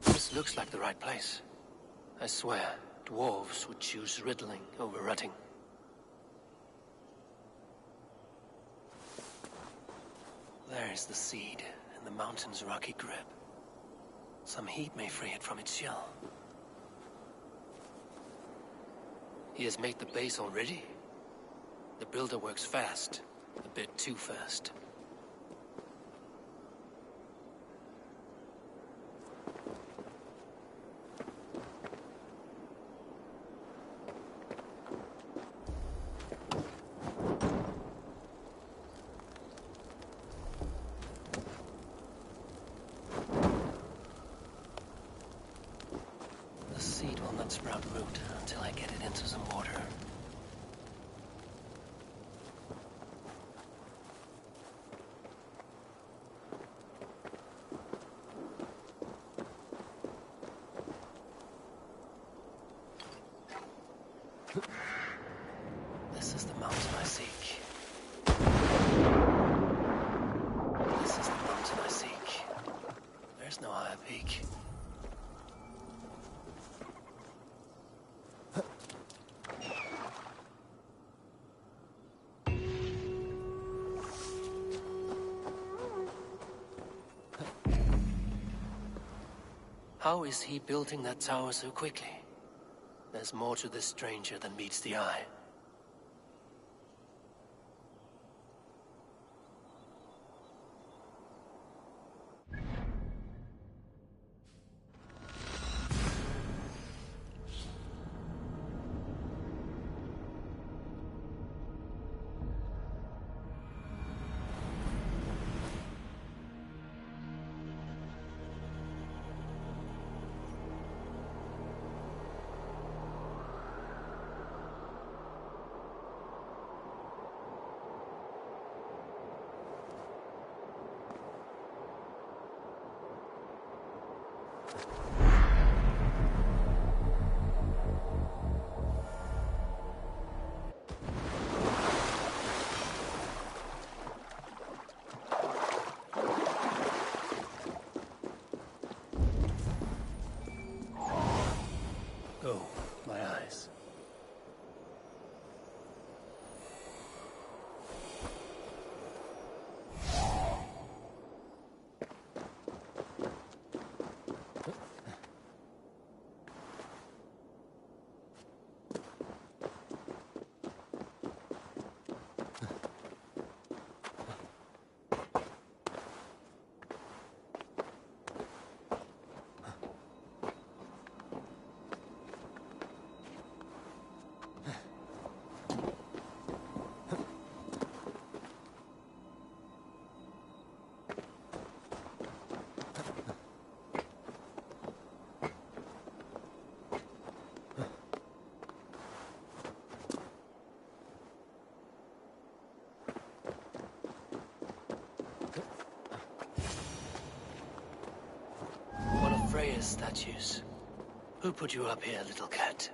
This looks like the right place. I swear, dwarves would choose riddling over rutting. There's the seed in the mountain's rocky grip. Some heat may free it from its shell. He has made the base already? The builder works fast, a bit too fast. The seed will not sprout root until I get it into some water. This is the mountain I seek. This is the mountain I seek. There's no higher peak. How is he building that tower so quickly? There's more to this stranger than meets the eye. Oh, my eyes. One of Freya's statues. Who put you up here, little cat?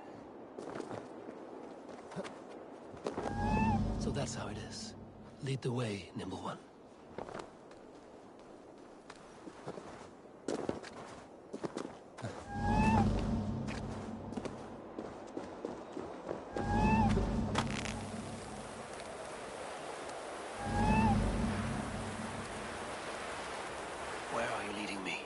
So that's how it is. Lead the way, nimble one. Where are you leading me?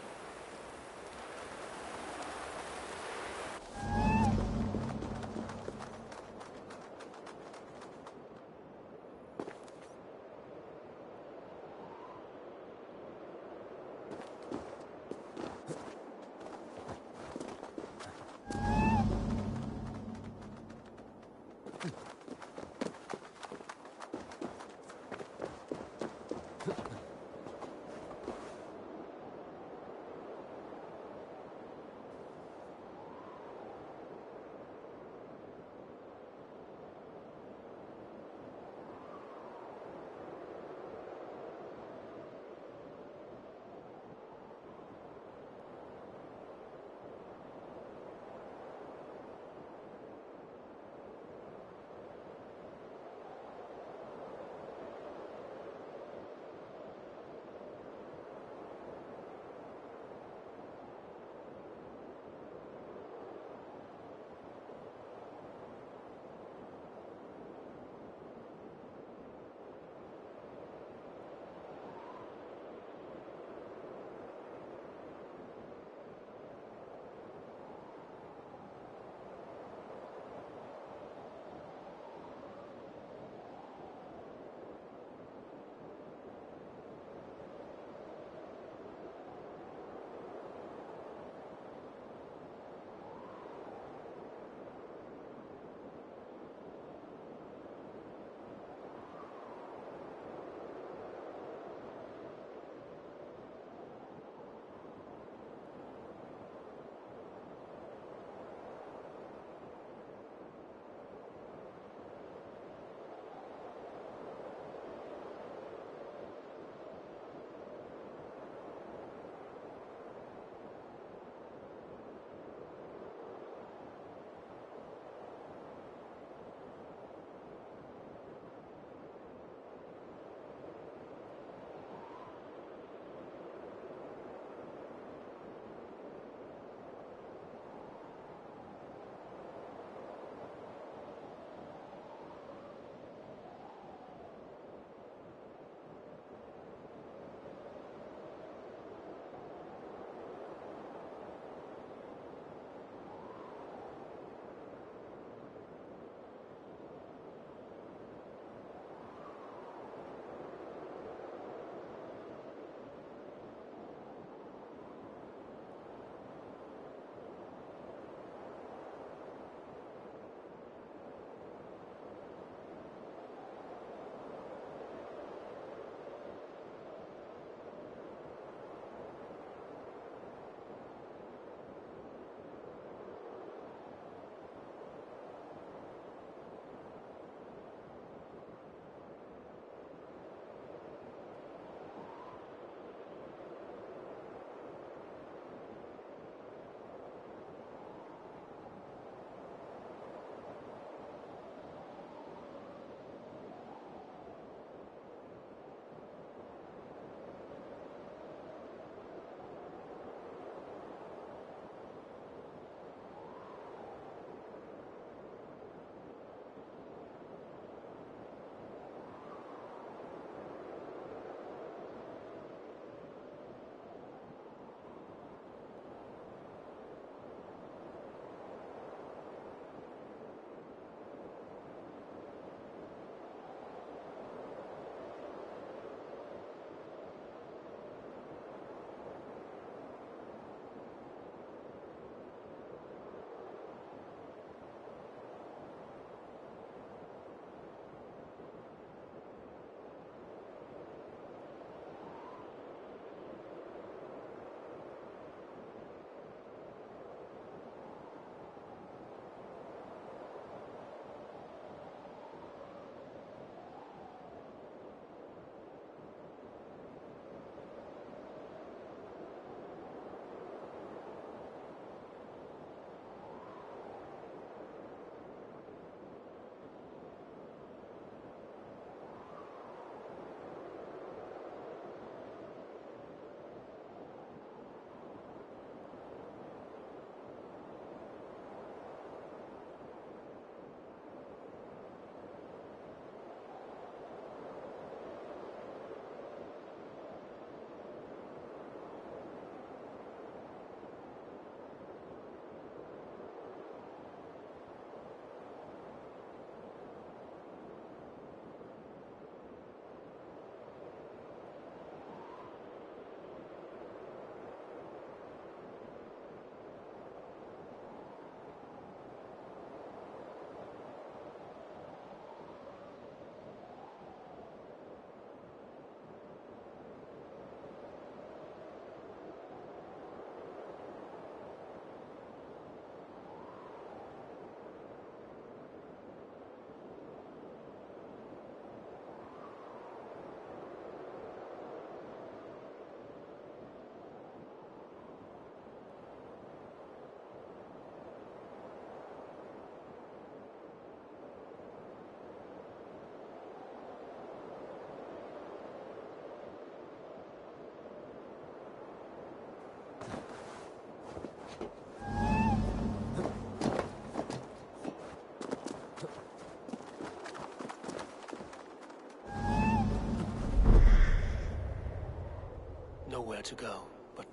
nowhere to go, but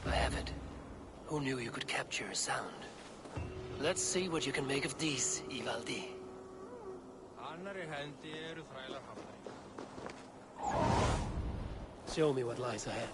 I have it. Who knew you could capture a sound? Let's see what you can make of these, Ivaldi. Show me what lies ahead.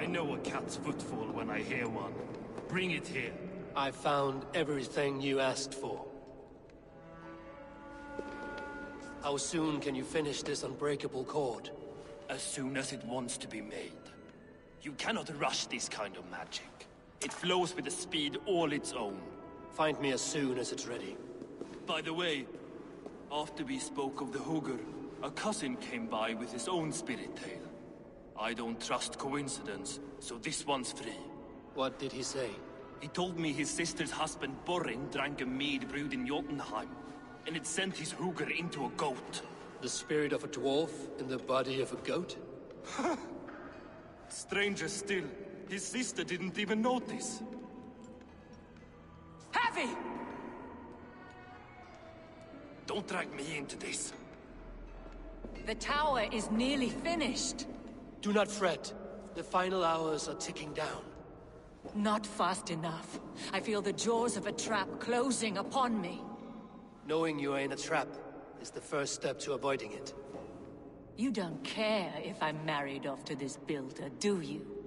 know a cat's footfall when I hear one. Bring it here. I found everything you asked for. How soon can you finish this unbreakable cord? As soon as it wants to be made. You cannot rush this kind of magic. It flows with a speed all its own. Find me as soon as it's ready. By the way, after we spoke of the Hugr, a cousin came by with his own spirit tale. I don't trust coincidence, so this one's free. What did he say? He told me his sister's husband Borin drank a mead brewed in Jotunheim, and it sent his Hugr into a goat. The spirit of a dwarf in the body of a goat? Stranger still, his sister didn't even notice. Heavy! Don't drag me into this. The tower is nearly finished. Do not fret. The final hours are ticking down. Not fast enough. I feel the jaws of a trap closing upon me. Knowing you are in a trap is the first step to avoiding it. You don't care if I'm married off to this builder, do you?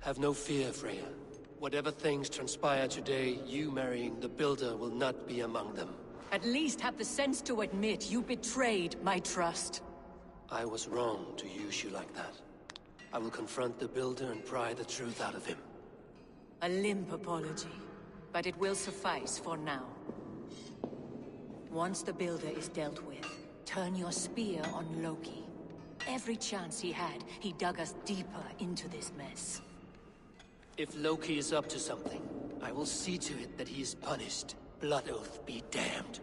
Have no fear, Freya. Whatever things transpire today, you marrying the Builder will not be among them. At least have the sense to admit you betrayed my trust. I was wrong to use you like that. I will confront the Builder and pry the truth out of him. A limp apology, but it will suffice for now. Once the Builder is dealt with, turn your spear on Loki. Every chance he had, he dug us deeper into this mess. If Loki is up to something, I will see to it that he is punished. Blood Oath be damned.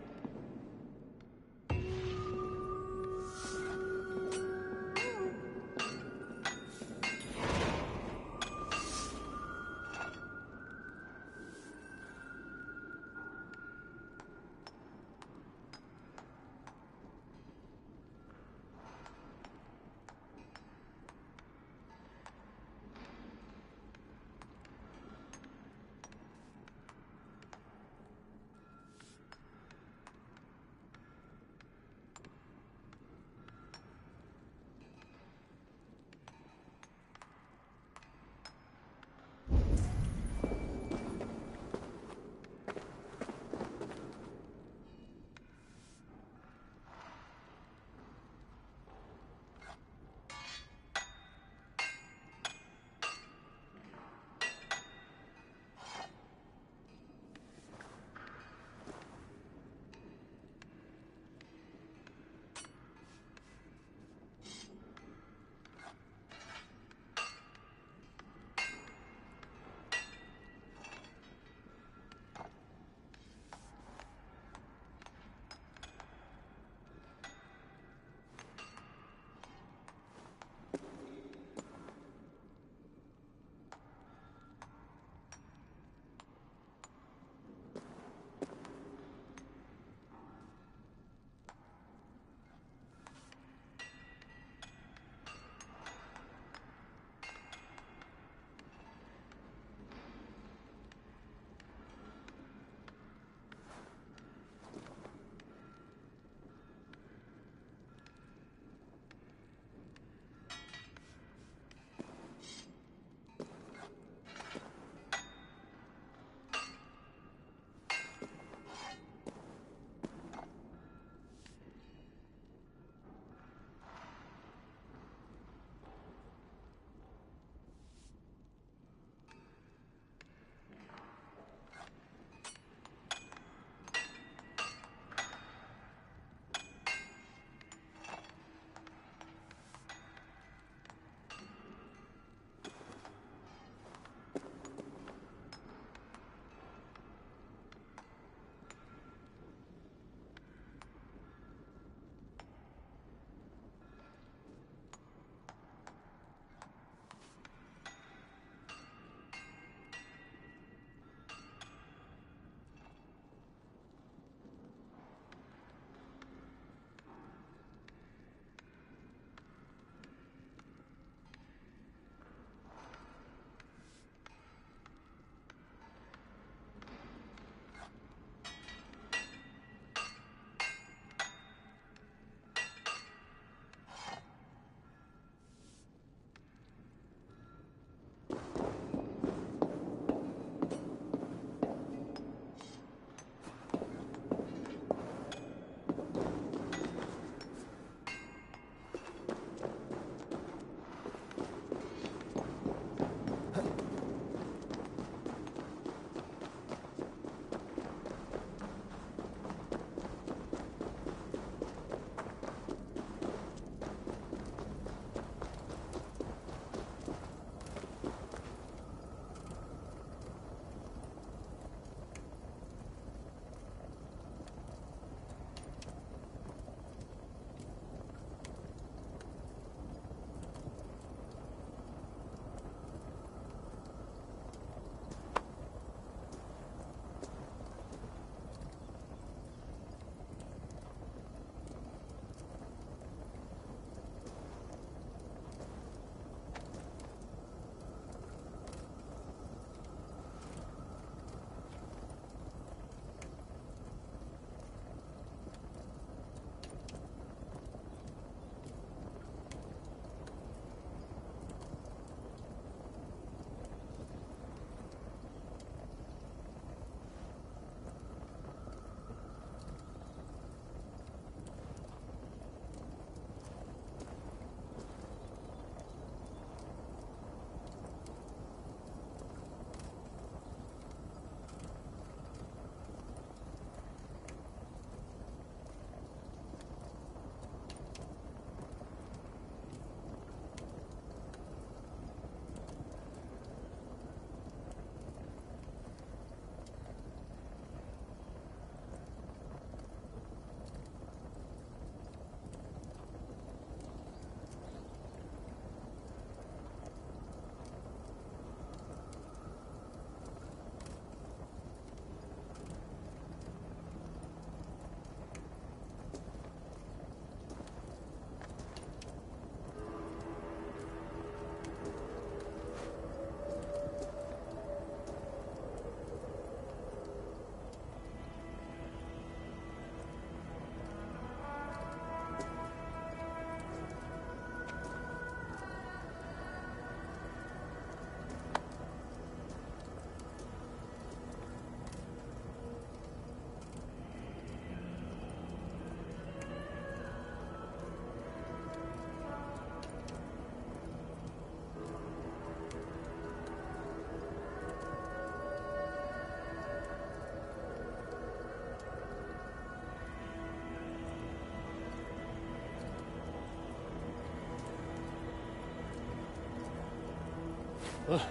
Oh,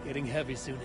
getting heavy soon.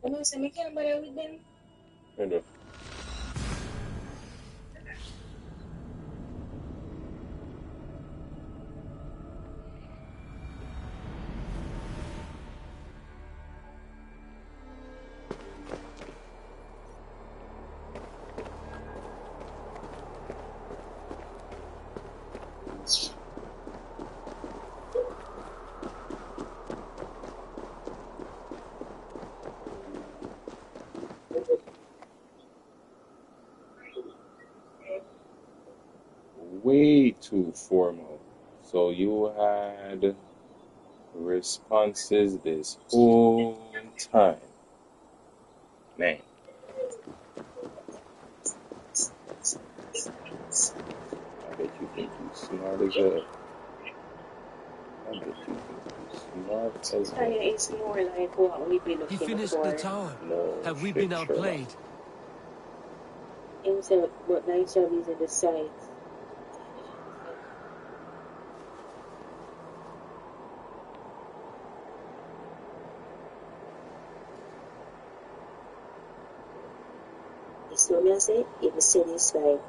Ano sa may camera with them? Ano? Way too formal. So you had responses this whole time. Man. I bet you think you smart as hell. I bet you think you smart as hell. It's more like what we've been looking He finished for. the tower. No Have we shit, been outplayed? Himself, but now himself is in the site. This what I say, if the city is like,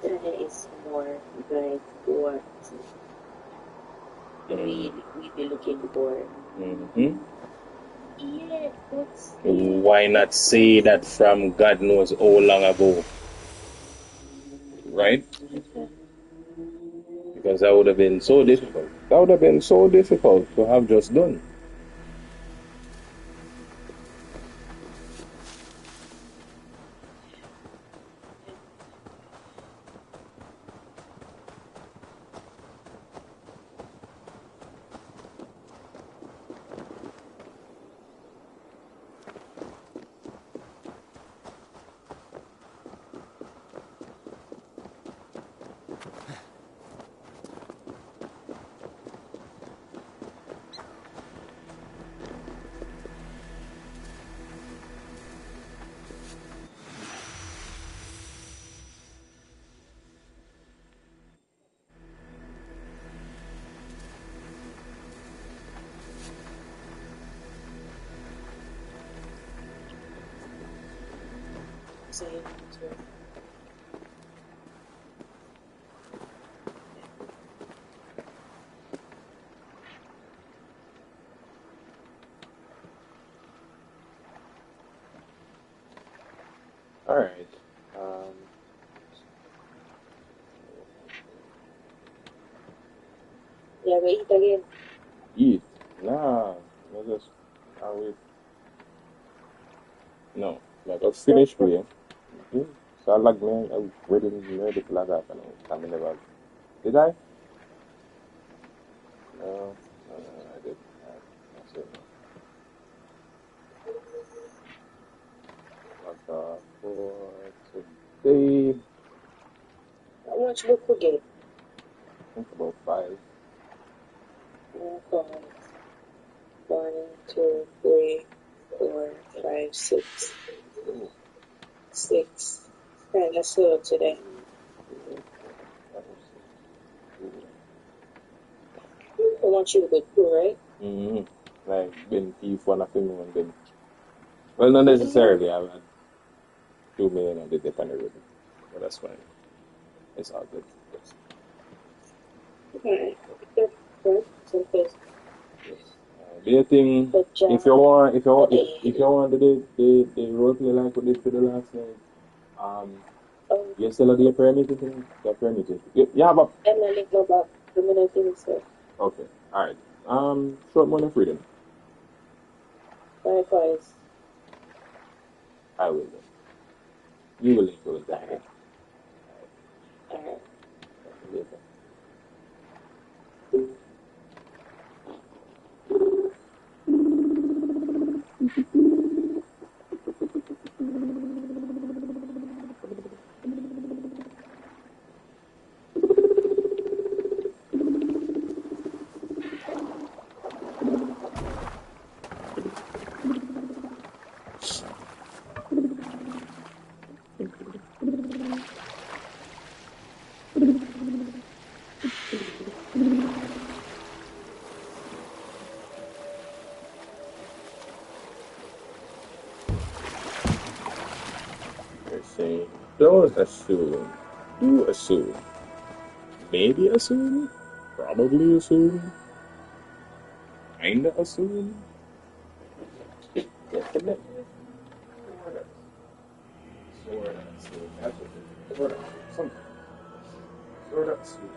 then it's more like what we'd be looking for. Mm-hmm. Yeah, that's... Why not say that from God knows how long ago? Right? Because that would have been so difficult. That would have been so difficult to have just done. Alright. Yeah, we eat again. Eat? Nah. I wait. No. Like I finished playing. So I like me, I was ready to lag up and I never. Did I? No, I didn't. I said no. For today, How much book we get? I think about 5. 1, 2, 3, 4, 5, 6. 6. Kind of slow today. I want you to go through, right? Like, been P1 of him and then. Well, not necessarily. I've had 2 million on the dip and everything. But that's fine. It's all good. Okay. Good. Do you think if you want the roleplay like we did for the last night, you still have the permitted thing? The permitted. Yeah, but I'm gonna link my back. I'm gonna think so. okay. Alright. Short money freedom. Likewise. I will then. You will link with that. Alright. Later. They're saying, don't assume. Do assume. Maybe assume. Probably assume. Kinda assume. Definitely. Sort of assume. That's what it is. Sort of. Something. Sort of assume.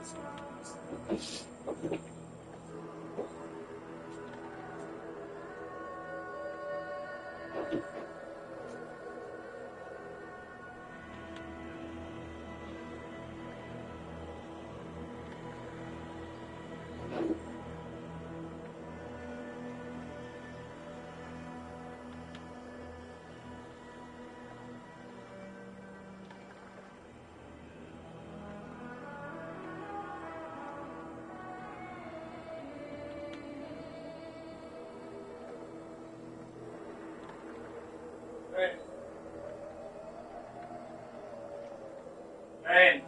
Hey.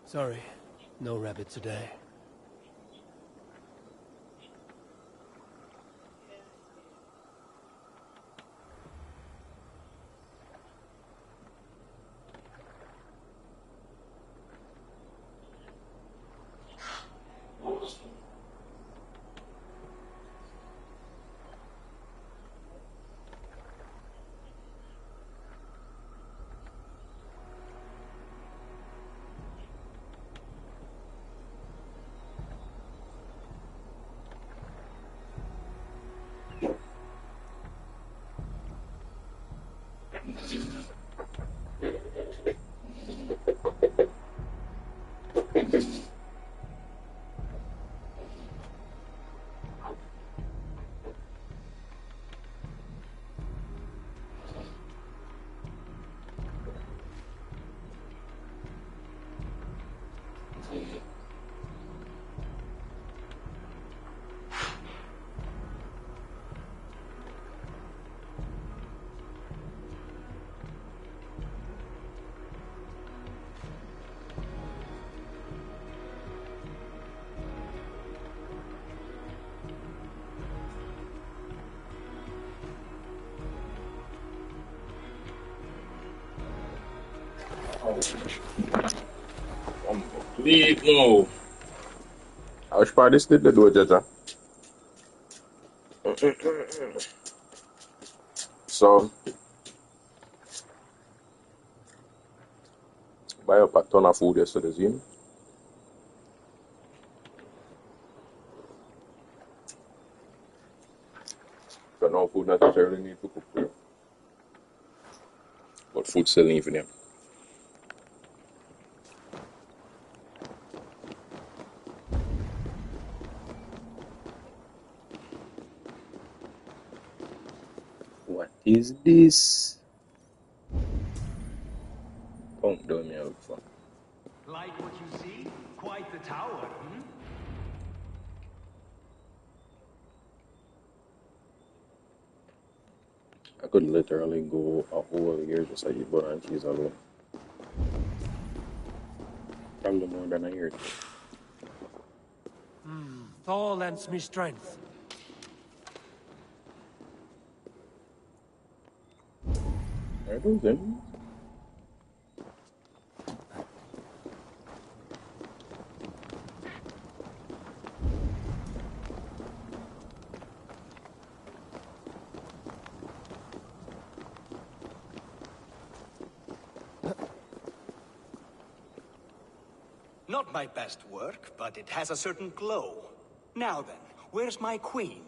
Sorry, no rabbit today. Please, no. Acho que parece que deu já já. So, buy up a ton of food yesterday, see? But no food necessarily need to cook for you. But food still need for them. What is this? Punk doing me out for. Like what you see? Quite the tower, hmm? I could literally go a whole year just like eat butter and cheese alone. Probably more than a year. Thor lends me strength. Are those enemies? Not my best work, but it has a certain glow. Now then, where's my queen?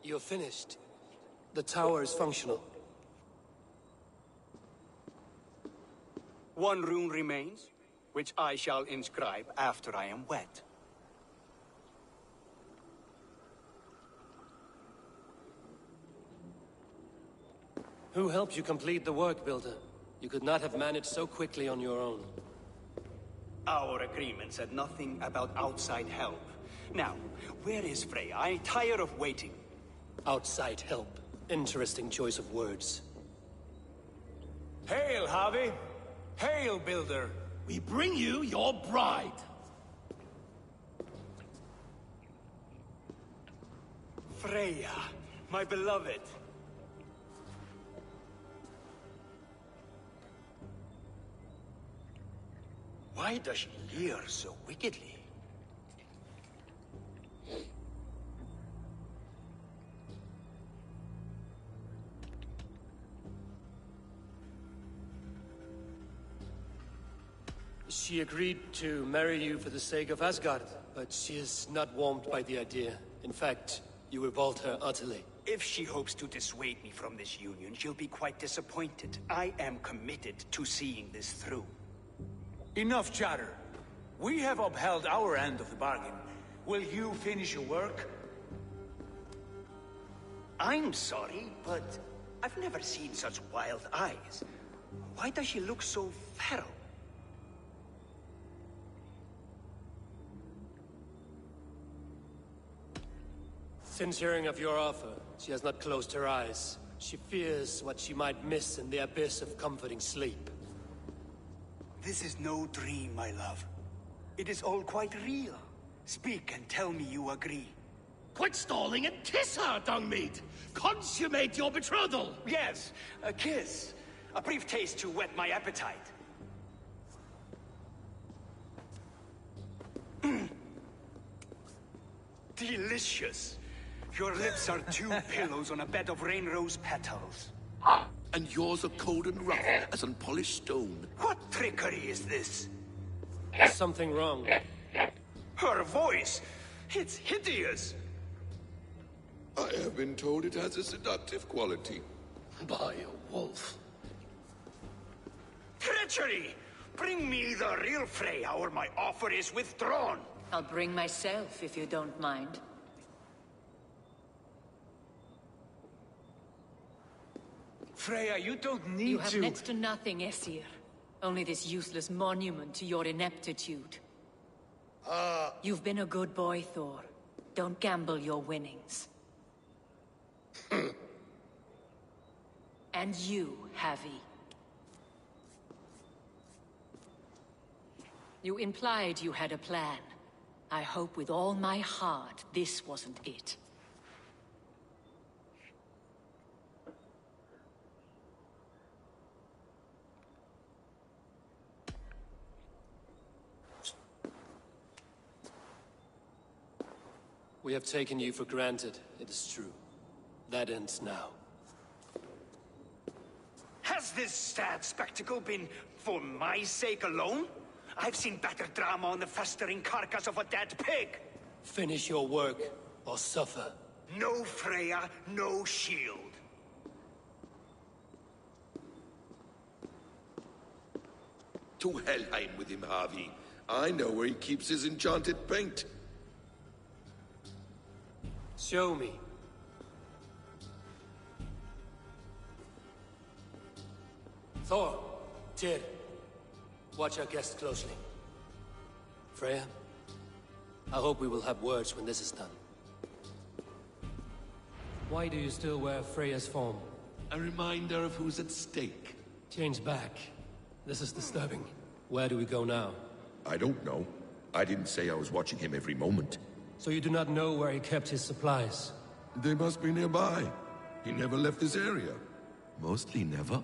You're finished. The tower is functional. One rune remains, which I shall inscribe after I am wet. Who helped you complete the work, Builder? You could not have managed so quickly on your own. Our agreement said nothing about outside help. Now, where is Freya? I'm tired of waiting. Outside help. Interesting choice of words. Hail, Harvey! Hail, Builder! We bring you your bride! Freya, my beloved. Why does she leer so wickedly? She agreed to marry you for the sake of Asgard, but she is not warmed by the idea. In fact, you revolt her utterly. If she hopes to dissuade me from this union, she'll be quite disappointed. I am committed to seeing this through. Enough chatter. We have upheld our end of the bargain. Will you finish your work? I'm sorry, but I've never seen such wild eyes. Why does she look so feral? Since hearing of your offer, she has not closed her eyes. She fears what she might miss in the abyss of comforting sleep. This is no dream, my love. It is all quite real. Speak and tell me you agree. Quit stalling and kiss her, Dungmeat! Consummate your betrothal! Yes, a kiss. A brief taste to whet my appetite. Delicious. Your lips are two pillows on a bed of rain rose petals. And yours are cold and rough as unpolished stone. What trickery is this? Something wrong. Her voice! It's hideous! I have been told it has a seductive quality. By a wolf. Treachery! Bring me the real Freya or my offer is withdrawn! I'll bring myself if you don't mind. Freya, you don't need to... You have next to nothing, Aesir. Only this useless monument to your ineptitude. You've been a good boy, Thor. Don't gamble your winnings. And you, Havi. You implied you had a plan. I hope with all my heart this wasn't it. We have taken you for granted, it is true. That ends now. Has this sad spectacle been for my sake alone? I've seen better drama on the festering carcass of a dead pig. Finish your work, or suffer. No Freya, no shield. To Helheim with him, Harvey. I know where he keeps his enchanted paint. Show me. Thor, Tyr, watch our guest closely. Freya, I hope we will have words when this is done. Why do you still wear Freya's form? A reminder of who's at stake. Change back. This is disturbing. Where do we go now? I don't know. I didn't say I was watching him every moment. So you do not know where he kept his supplies? They must be nearby. He never left this area. Mostly never.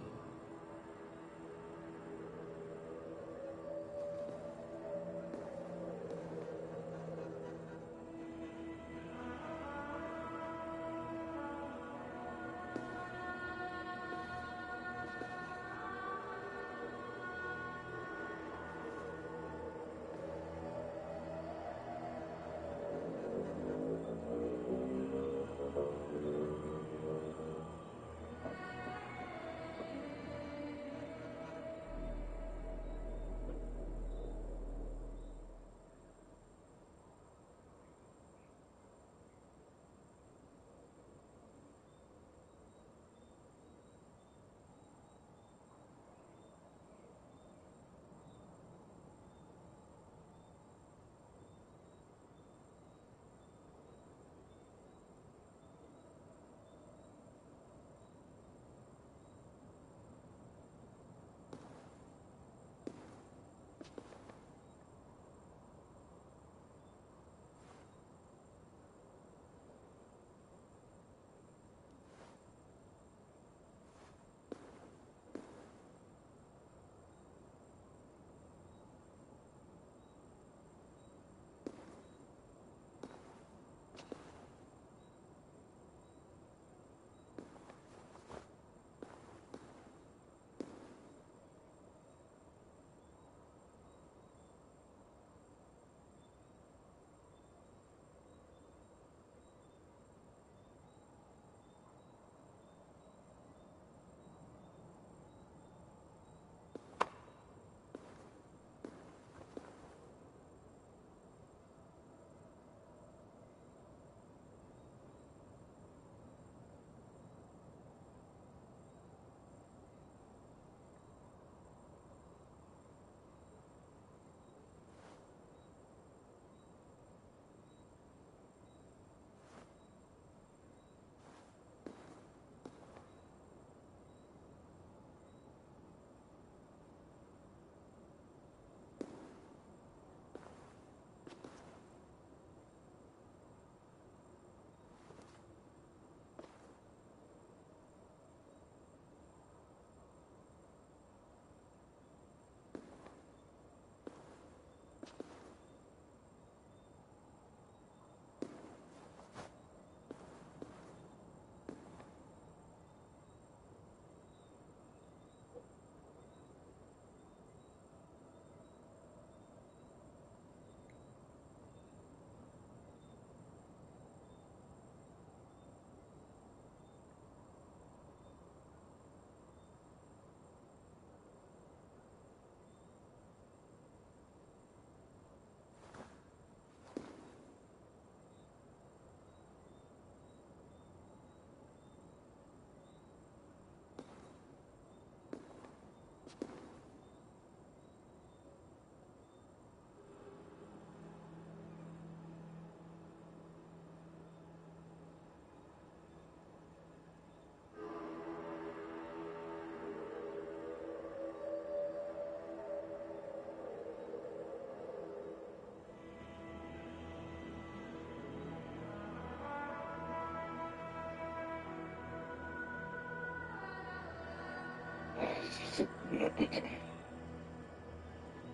Yeah,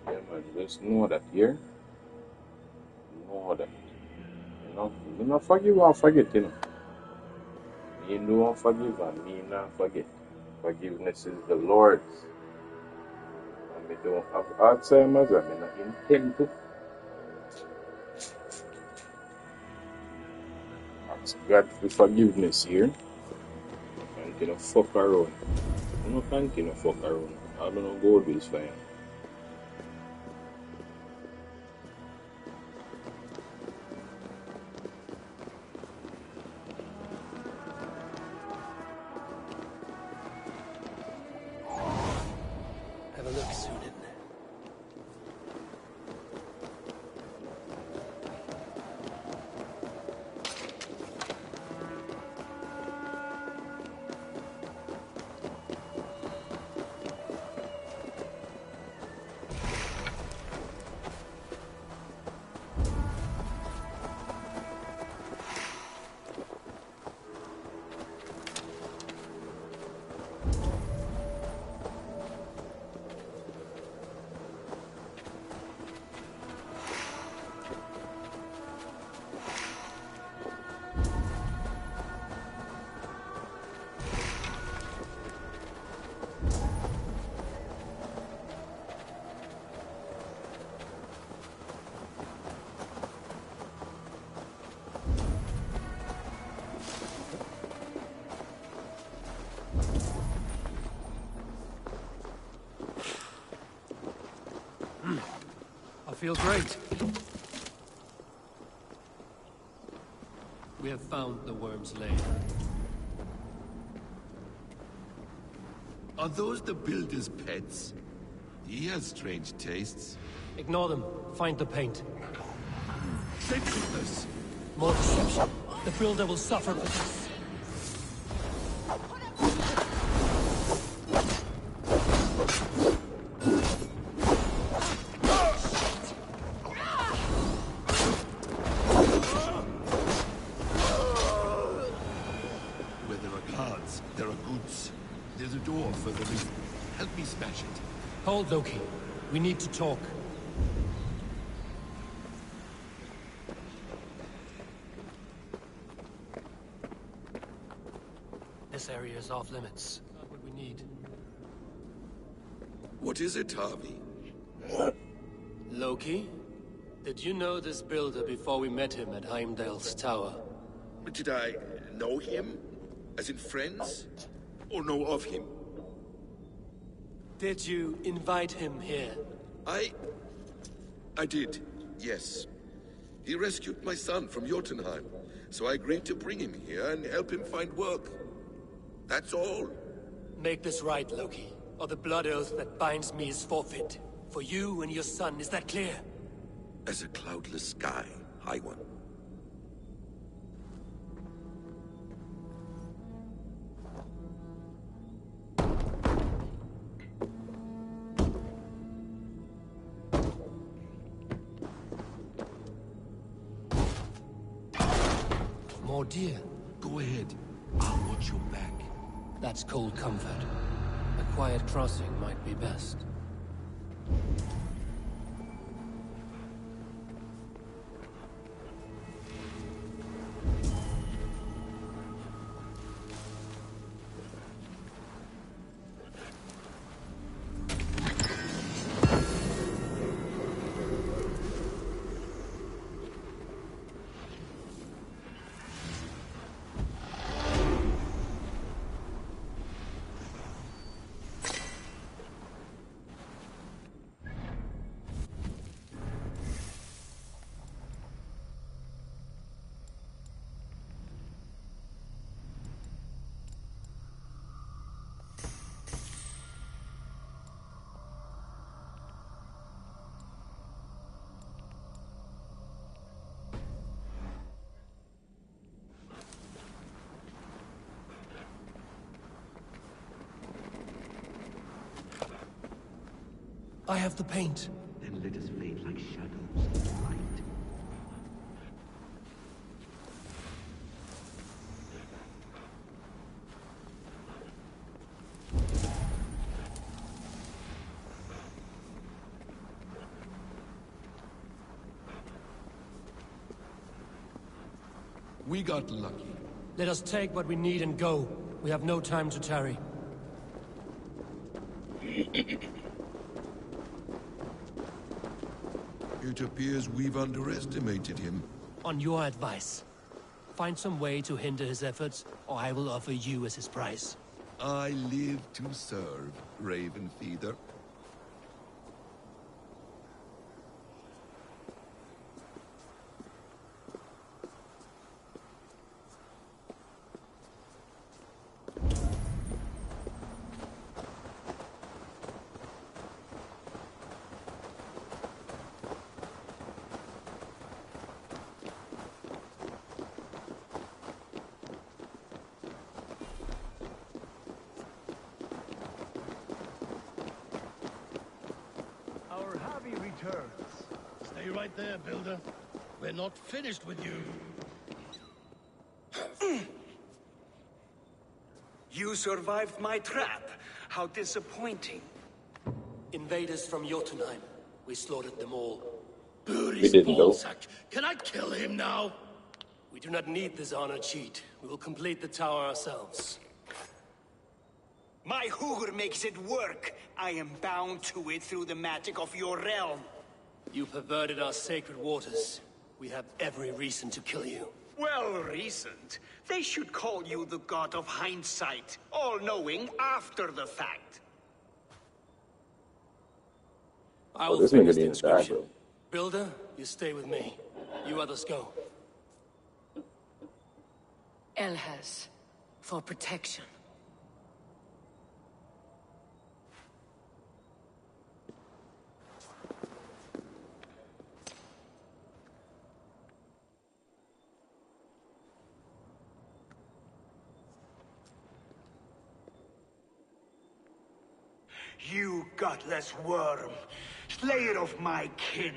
man, just know that here. Know that. You know, forgive and forget, you know. Me don't forgive and me not forget. Forgiveness is the Lord's. And me don't have Alzheimer's and me not intend to. Ask God for forgiveness here. Continue fuck around. You don't continue fuck around. I don't know gold bills for you. Have a look, Sunan. I feel great. We have found the worm's lair. Are those the builder's pets? He has strange tastes. Ignore them. Find the paint. Senseless! More deception. The builder will suffer for this. Where there are cards, there are goods. There's a door further in. Help me smash it. Hold, Loki. We need to talk. This area is off limits. Not what we need. What is it, Harvey? Loki? Did you know this builder before we met him at Heimdall's tower? Did I know him? As in friends? Or know of him? Did you invite him here? I did, yes. He rescued my son from Jotunheim, so I agreed to bring him here and help him find work. That's all. Make this right, Loki, or the blood oath that binds me is forfeit. For you and your son, is that clear? As a cloudless sky, High One. More deer. Go ahead. I'll watch your back. That's cold comfort. A quiet crossing might be best. I have the paint. Then let us fade like shadows in the light. We got lucky. Let us take what we need and go. We have no time to tarry. It appears we've underestimated him. On your advice, find some way to hinder his efforts, or I will offer you as his price. I live to serve, Raven Feeder. Our hobby returns. Stay right there, Builder. We're not finished with you. You survived my trap. How disappointing. Invaders from Jotunheim. We slaughtered them all. Booty's didn't go. ballsack. Can I kill him now? We do not need this honor cheat. We will complete the tower ourselves. My Hugr makes it work. I am bound to it through the magic of your realm. You perverted our sacred waters. We have every reason to kill you. Well reasoned. They should call you the god of hindsight, all-knowing after the fact. I will this finish nigga the needs to die, inscription. bro. Builder, you stay with me. You others go. Elhas, for protection. You gutless worm, slayer of my kin,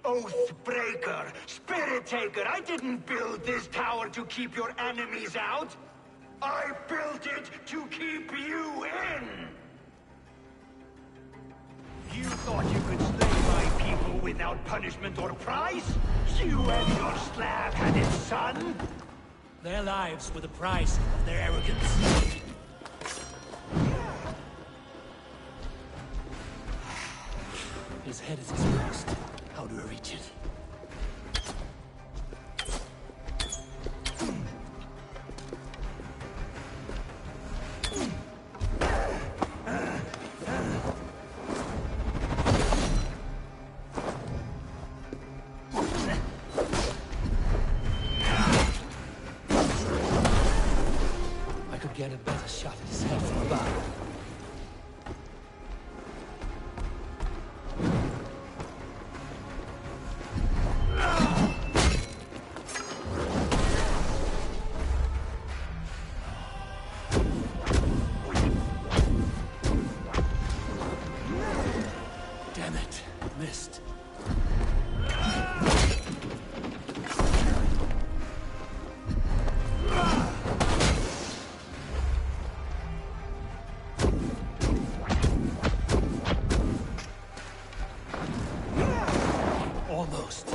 oath breaker, spirit taker. I didn't build this tower to keep your enemies out. I built it to keep you in. You thought you could slay my people without punishment or prize? You and your slab-headed son? Their lives were the price of their arrogance. His head is exposed. How do I reach it? I could get a better shot at his head from above. Damn it, missed. Almost.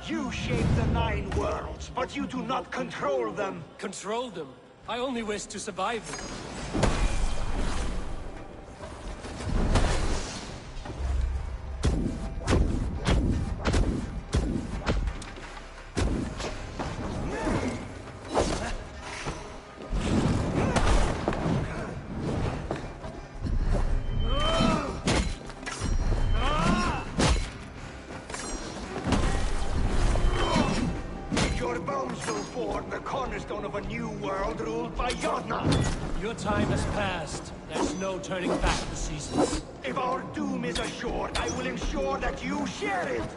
You shape the 9 worlds, but you do not control them. Control them? I only wish to survive them. Your bones will form the cornerstone of a new world ruled by Yodna. Your time has passed. There's no turning back the seasons. If our doom is assured, I will ensure that you share it.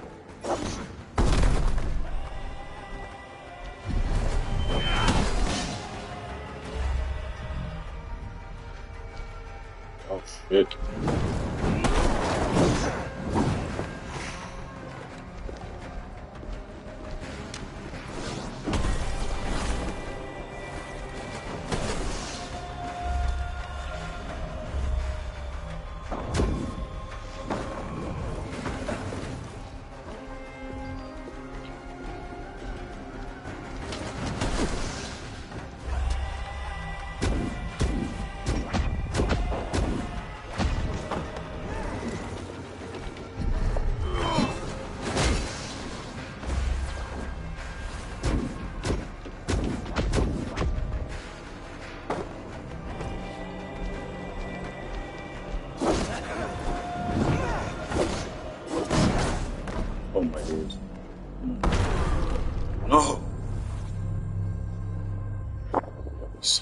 Oh shit.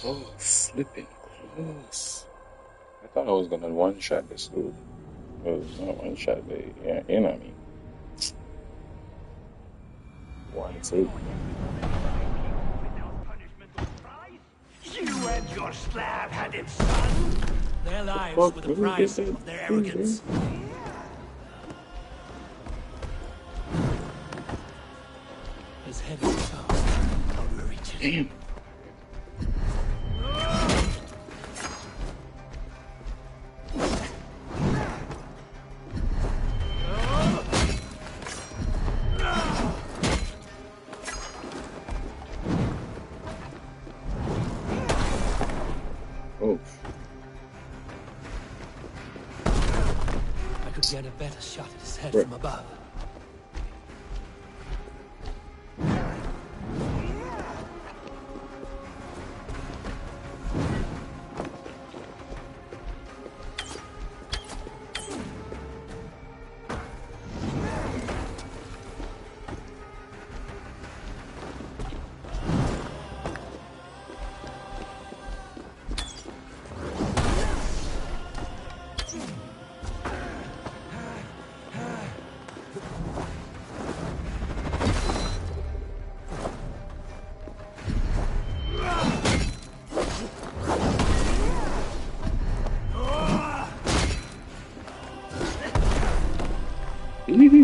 So flipping close. I thought I was gonna one-shot this dude. Well, not one-shot the enemy. One take. You and your slab-headed son! Their lives were the price of their arrogance. His head is exposed. How do we reach it? Damn. Oh. I could get a better shot at his head from above.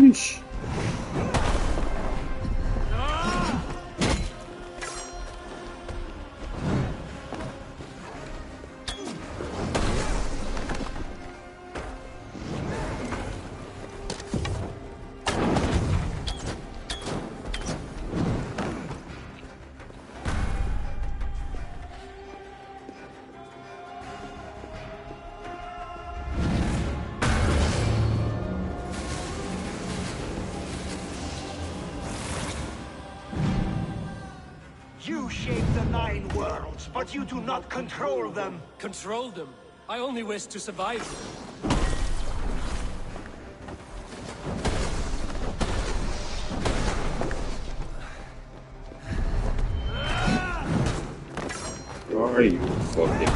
Yeesh. You shape the 9 worlds, but you do not control them. Control them? I only wish to survive. Are you fucking?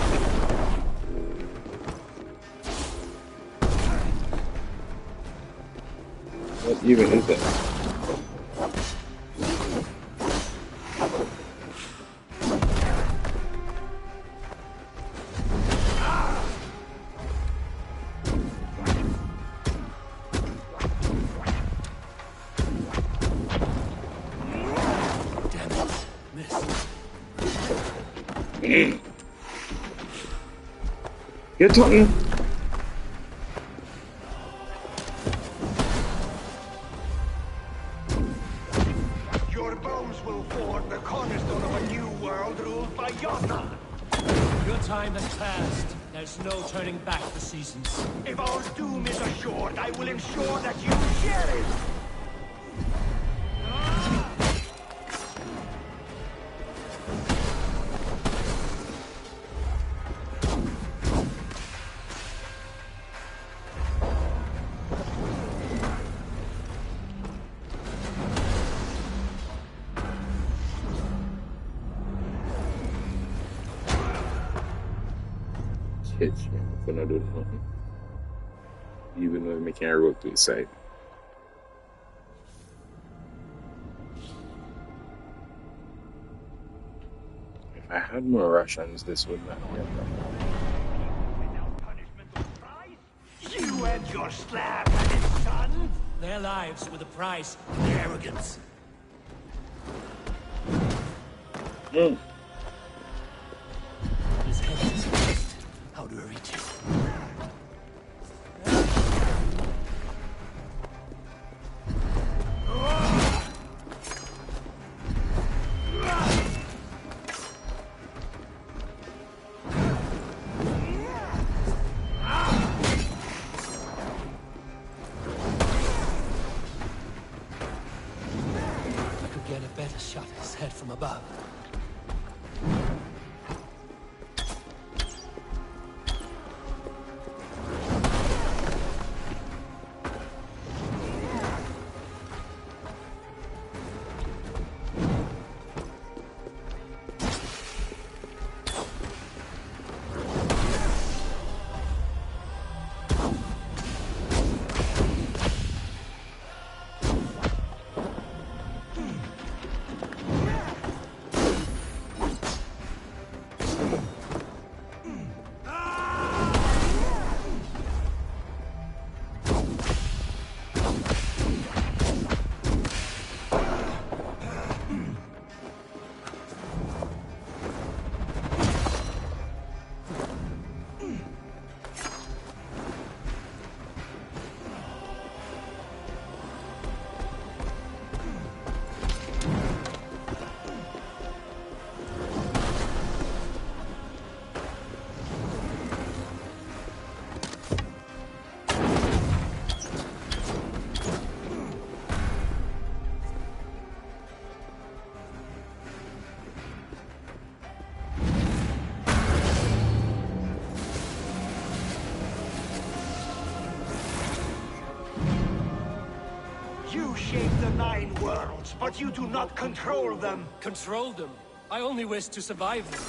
What even is that? Get on. Your bones will form the cornerstone of a new world ruled by Yona. Your time has passed. There's no turning back the seasons. If our doom is assured, I will ensure that you share it. Catch me for not doing nothing. Even though I can't roll to his side. If I had more rations, this would not be a problem. You and your slab-headed son? Their lives were the price of their arrogance. His head is exposed. How do I reach it? Get a better shot at his head from above. You shape the 9 worlds, but you do not control them. Control them? I only wish to survive them.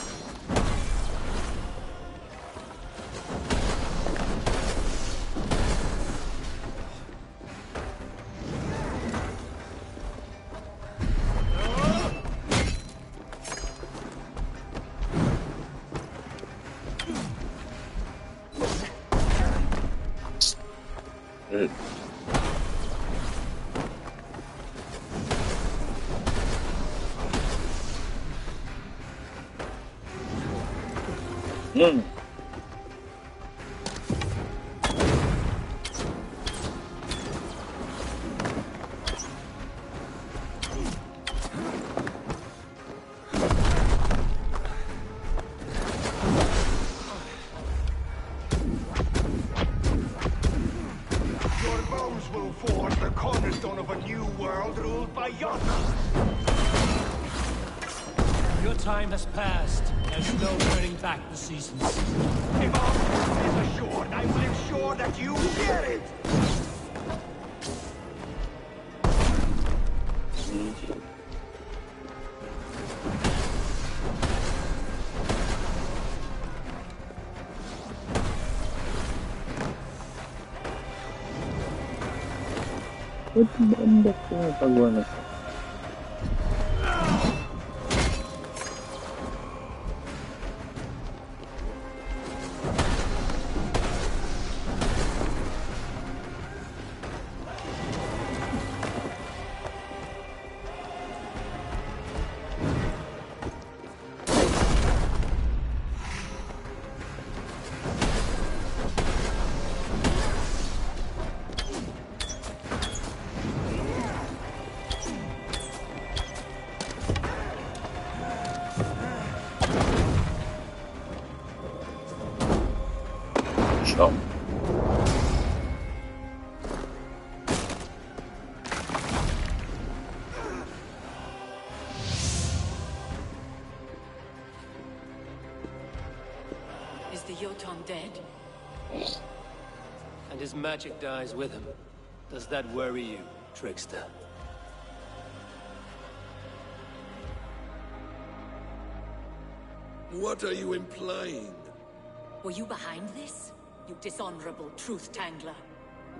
Good. Your bones will forge the cornerstone of a new world ruled by Yona. Your time has passed. There's no turning back the seasons. If our truth is assured, I will ensure that you get it! Ba't banda ko yung pagawa na siya? Chop. Is the Jotun dead? And his magic dies with him. Does that worry you, trickster? What are you implying? Were you behind this? You dishonorable truth-tangler.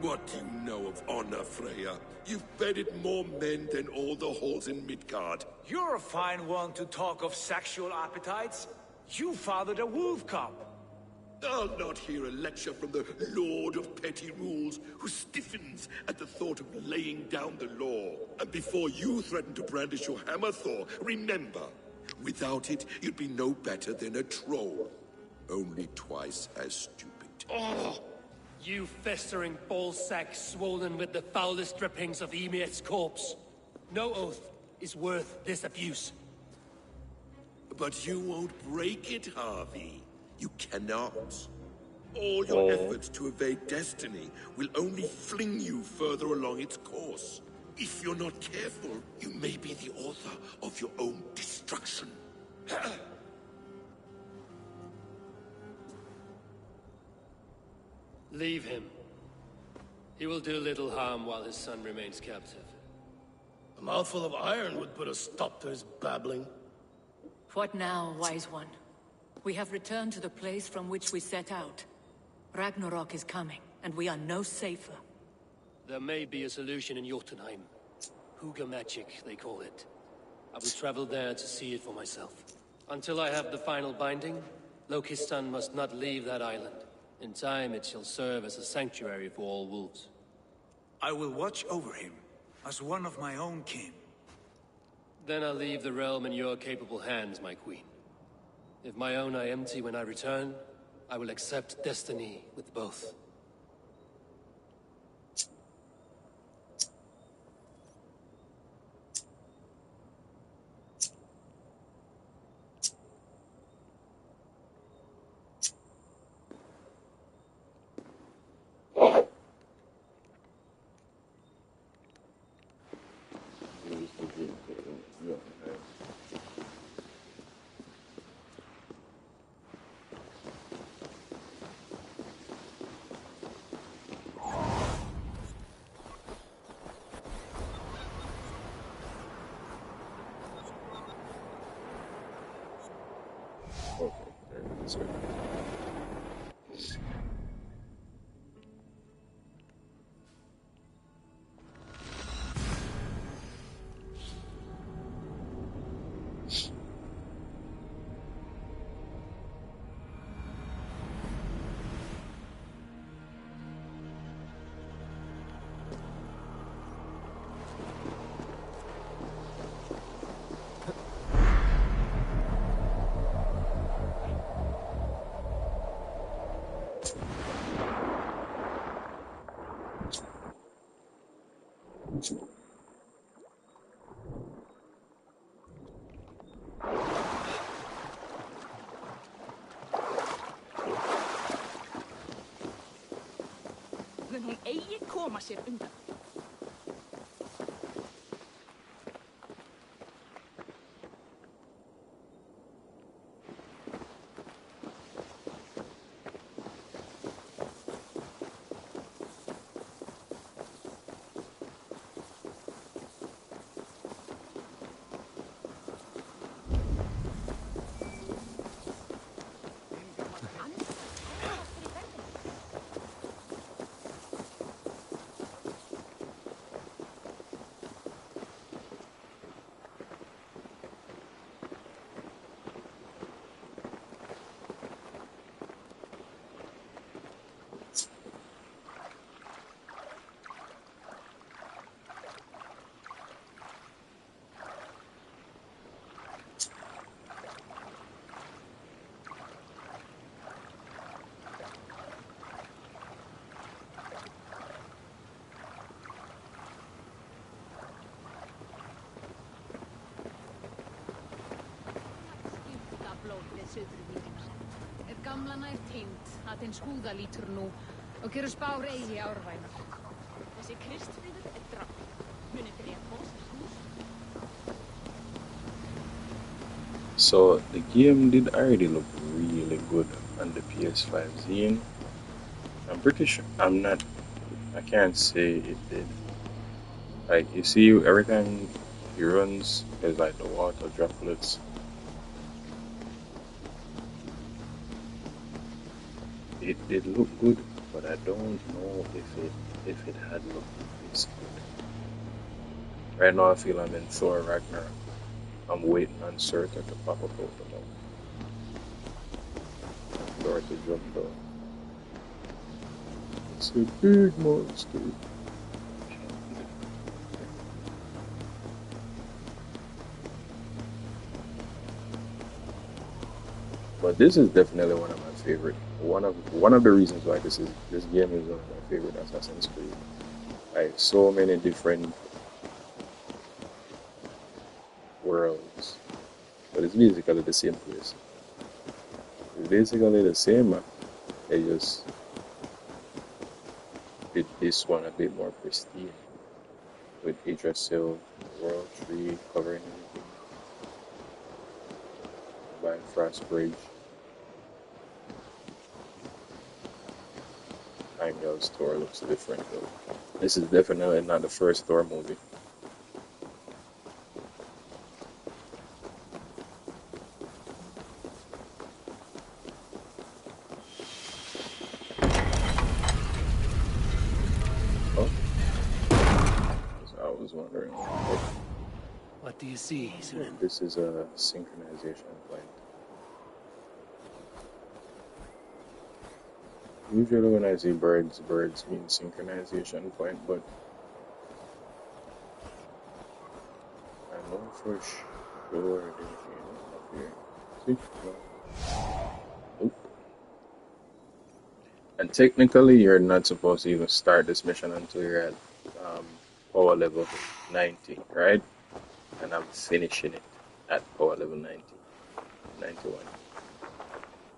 What do you know of honor, Freya? You've bedded more men than all the halls in Midgard. You're a fine one to talk of sexual appetites. You fathered a wolf cub. I'll not hear a lecture from the Lord of Petty Rules, who stiffens at the thought of laying down the law. And before you threaten to brandish your hammer, Thor, remember, without it, you'd be no better than a troll. Only twice as stupid. Oh! You festering ballsack swollen with the foulest drippings of Ymir's corpse. No oath is worth this abuse. But you won't break it, Harvey. You cannot. All your efforts to evade destiny will only fling you further along its course. If you're not careful, you may be the author of your own destruction. Leave him. He will do little harm while his son remains captive. A mouthful of iron would put a stop to his babbling. What now, wise one? We have returned to the place from which we set out. Ragnarok is coming, and we are no safer. There may be a solution in Jotunheim. Hugger magic, they call it. I will travel there to see it for myself. Until I have the final binding, Loki's son must not leave that island. In time, it shall serve as a sanctuary for all wolves. I will watch over him, as one of my own kin. Then I'll leave the realm in your capable hands, my queen. If my own are empty when I return, I will accept destiny with both. answer. Mun hún eigi koma sér undan. Gamla nær týnd að hinn skúða lítur nú og gerur spár eigi árvænar. Þessi Kristfríður drap. Munið drepa oss hús. So the game did already look really good on the PS5 zine. I'm pretty sure I can't say it did. Like you see every time he runs there's like the water droplets. It did look good, but I don't know if it had looked this good. Right now I feel I'm in Thor Ragnarok. I'm waiting on Surtur to pop up out the mouth. Thor to jump down. It's a big monster. But this is definitely one of my favorite. One of the reasons why this game is one of my favorite Assassin's Creed. Like so many different worlds, but it's basically the same place. It's basically the same map. They just did this one a bit more pristine with Yggdrasil, World Tree covering everything, Bifrost Bridge. Heimdall's Thor looks different though. This is definitely not the first Thor movie. Oh, I was wondering. What do you see, Sunan? This is a synchronization point. Usually when I see birds mean synchronization point, but I know for sure there's anything up here. See? No. Nope. And technically you're not supposed to even start this mission until you're at power level 90, right? And I'm finishing it at power level 90, 91.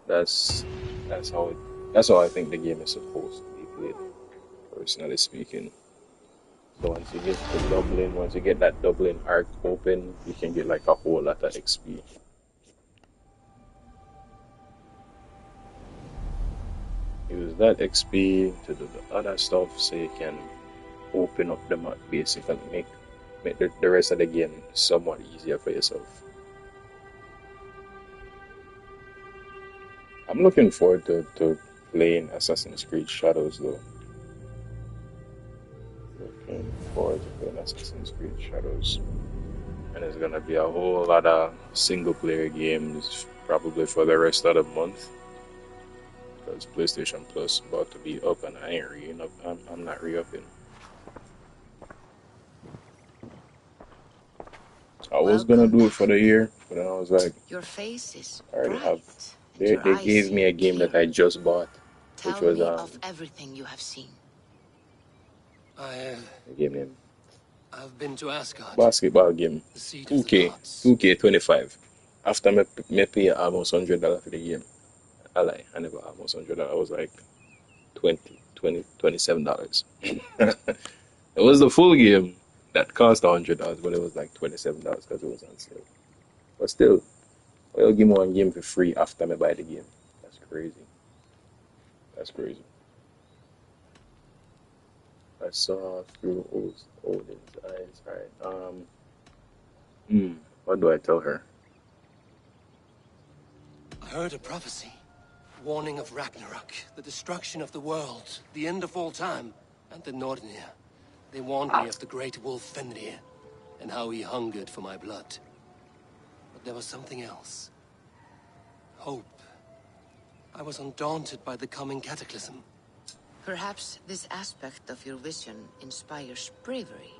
That's how I think the game is supposed to be played, personally speaking. So once you get that doubling arc open, you can get like a whole lot of XP. Use that XP to do the other stuff so you can open up the map, basically make the rest of the game somewhat easier for yourself. I'm looking forward to playing Assassin's Creed Shadows though. Looking forward to playing Assassin's Creed Shadows. And there's gonna be a whole lot of single player games probably for the rest of the month. Because PlayStation Plus about to be up and I ain't re up. I'm not re-upping. I was gonna do it for the year, but then I was like, your face is I already have. bright. They gave me a game that I just bought, which Tell was me of everything you have seen. they gave me I've been to a Asgard. basketball game, The seat of the 2K, gods. 2K25. After me pay almost $100 for the game, I lie, I never almost $100. I was like $27. It was the full game that cost $100, but it was like $27 because it was on sale. But still, they'll give me one game for free after I buy the game. That's crazy. That's crazy. I saw through Odin's eyes. Alright. What do I tell her? I heard a prophecy. Warning of Ragnarok, the destruction of the world, the end of all time, and the Nornir. They warned me of the great wolf Fenrir, and how he hungered for my blood. But there was something else. Hope. I was undaunted by the coming cataclysm. Perhaps this aspect of your vision inspires bravery.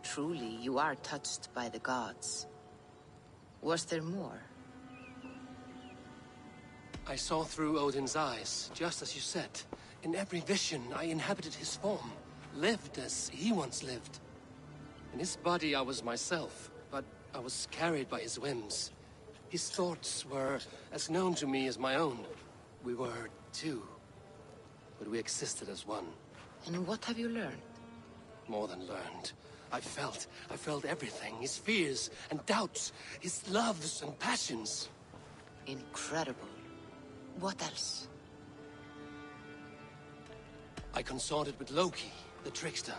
Truly, you are touched by the gods. Was there more? I saw through Odin's eyes, just as you said. In every vision, I inhabited his form, lived as he once lived. In his body, I was myself, but I was carried by his whims. His thoughts were as known to me as my own. We were two, but we existed as one. And what have you learned? More than learned. I felt everything. His fears and doubts, his loves and passions. Incredible. What else? I consorted with Loki, the trickster.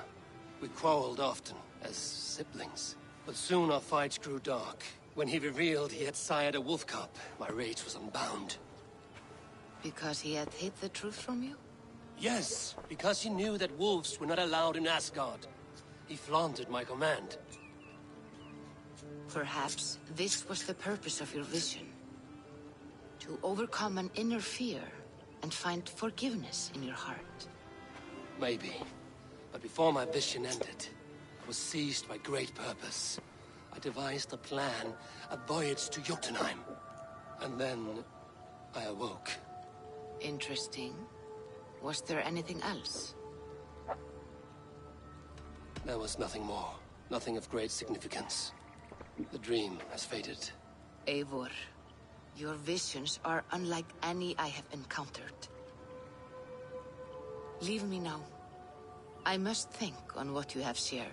We quarreled often, as siblings. But soon our fights grew dark. When he revealed he had sired a wolf cub, my rage was unbound. Because he had hid the truth from you? Yes, because he knew that wolves were not allowed in Asgard. He flaunted my command. Perhaps this was the purpose of your vision. To overcome an inner fear and find forgiveness in your heart. Maybe. But before my vision ended, I was seized by great purpose. I devised a plan, a voyage to Jotunheim. And then I awoke. Interesting. Was there anything else? There was nothing more. Nothing of great significance. The dream has faded. Eivor, your visions are unlike any I have encountered. Leave me now. I must think on what you have shared.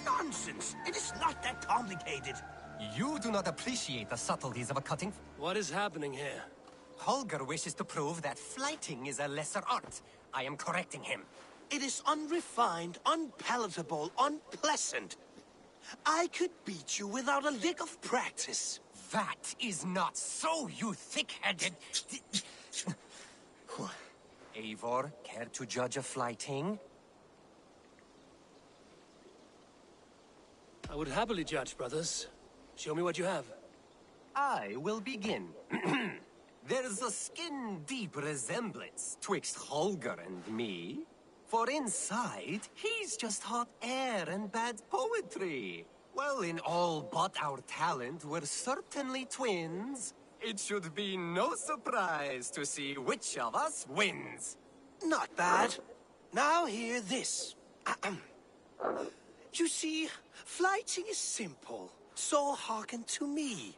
Nonsense! It is not that complicated. You do not appreciate the subtleties of a cutting. What is happening here? Holger wishes to prove that flighting is a lesser art. I am correcting him. It is unrefined, unpalatable, unpleasant. I could beat you without a lick of practice. That is not so, you thick-headed... Eivor, care to judge a flighting? I would happily judge, brothers. Show me what you have. I will begin. There's a skin-deep resemblance twixt Holger and me. For inside, he's just hot air and bad poetry. Well, in all but our talent, we're certainly twins. It should be no surprise to see which of us wins. Not bad. Now hear this. You see, flighting is simple, so hearken to me.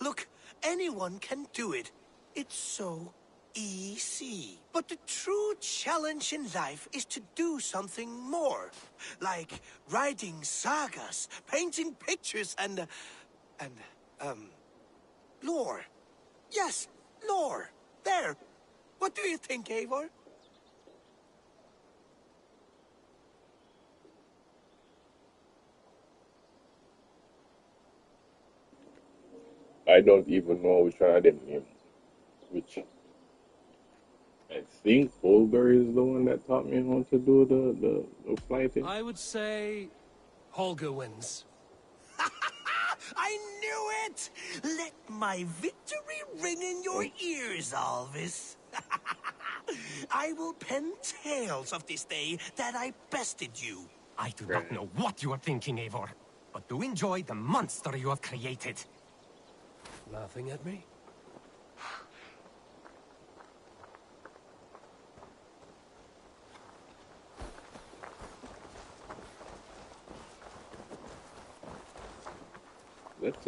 Look, anyone can do it. It's so easy. But the true challenge in life is to do something more. Like writing sagas, painting pictures, and lore. Yes, lore. There. What do you think, Eivor? I don't even know which one of them name. Which I think Holger is the one that taught me how to do the flighting. I would say Holger wins. I knew it! Let my victory ring in your ears, Alvis. I will pen tales of this day that I bested you. I do not know what you are thinking, Eivor, but do enjoy the monster you have created. Laughing at me? Let's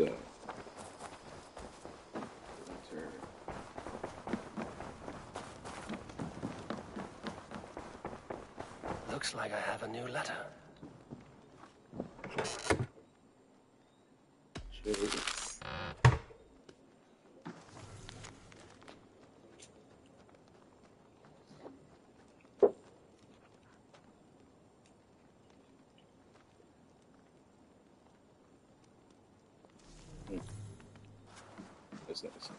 Looks like I have a new letter. That's nice.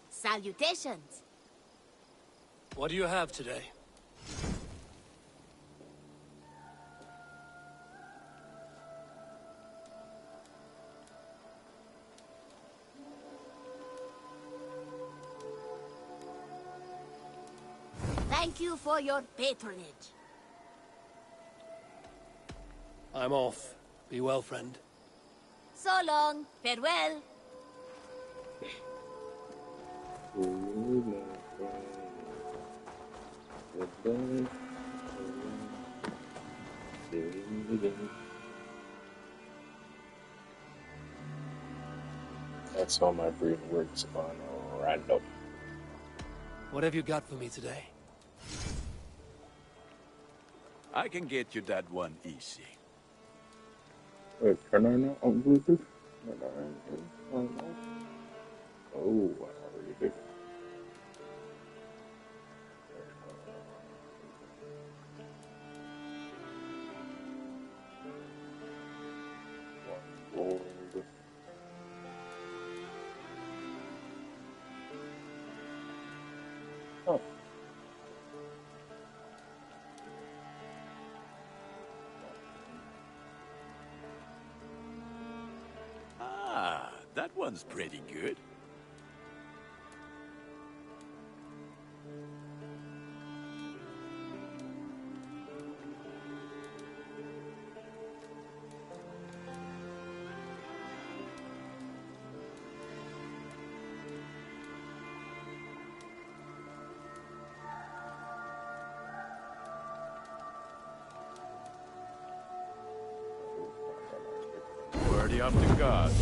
Salutations. What do you have today? Thank you for your patronage. I'm off. Be well, friend. So long. Farewell. That's how my brain works on random. What have you got for me today? I can get you that one easy. Wait, can I not on Bluetooth? Oh, I already did. Gold. Oh. Ah, that one's pretty good. Worthy of the gods.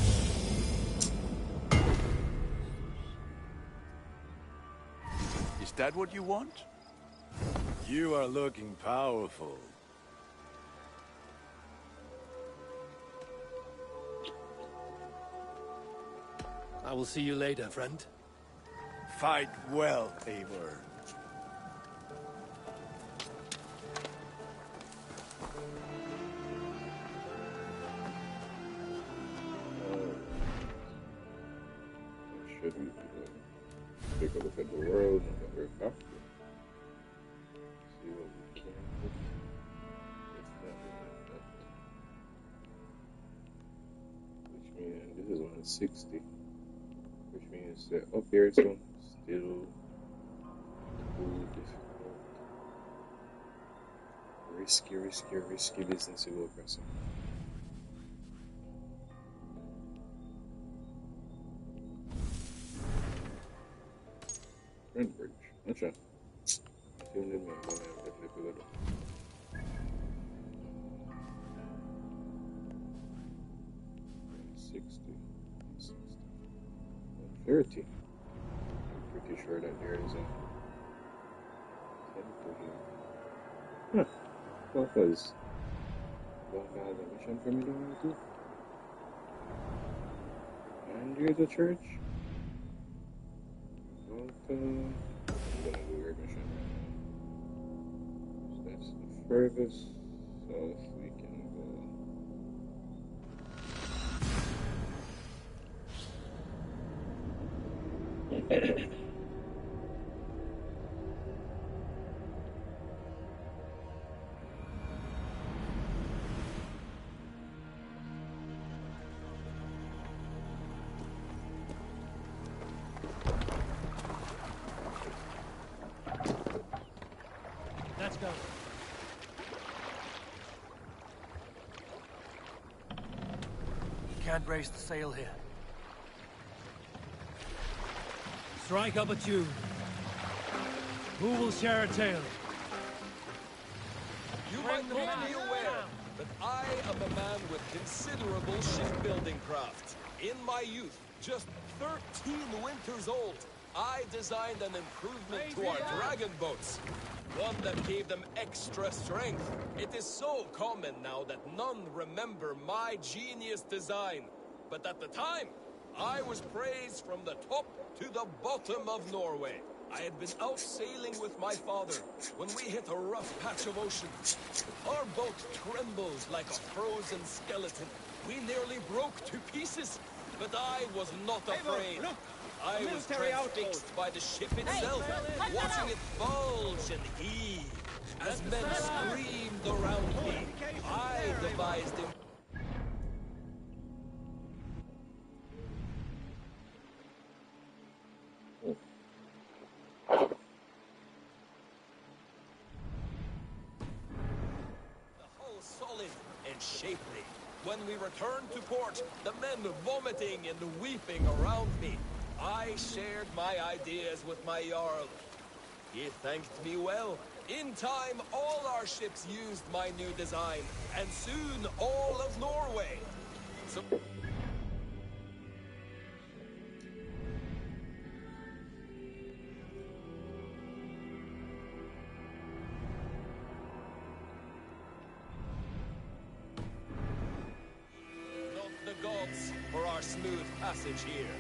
Is that what you want? You are looking powerful. I will see you later, friend. Fight well, Eivor. Should we take a look at the world and what we're after? See what we can do. Which means this is 160. Which means that up here it's still too difficult. Risky business to go across. Front bridge. Gotcha. Tuned in, man. I'm definitely good. 30. I'm pretty sure that there is a temple here. Huh. What was Valhalla mission for me down too? And here's a church. Welcome. I'm gonna do your mission. So that's the furthest south we can go. Let's go. Can't raise the sail here. Strike up a tune. Who will share a tale? You might not be aware, but I am a man with considerable shipbuilding craft. In my youth, just 13 winters old, I designed an improvement to our dragon boats. One that gave them extra strength. It is so common now that none remember my genius design. But at the time, I was praised from the top to the bottom of Norway. I had been out sailing with my father when we hit a rough patch of ocean. Our boat trembled like a frozen skeleton. We nearly broke to pieces, but I was not afraid. I was transfixed by the ship itself, watching it bulge and heave. As men screamed around me, I devised him. shapely. When we returned to port, the men vomiting and weeping around me, I shared my ideas with my Jarl. He thanked me well. In time, all our ships used my new design, and soon all of Norway. So the gods for our smooth passage here.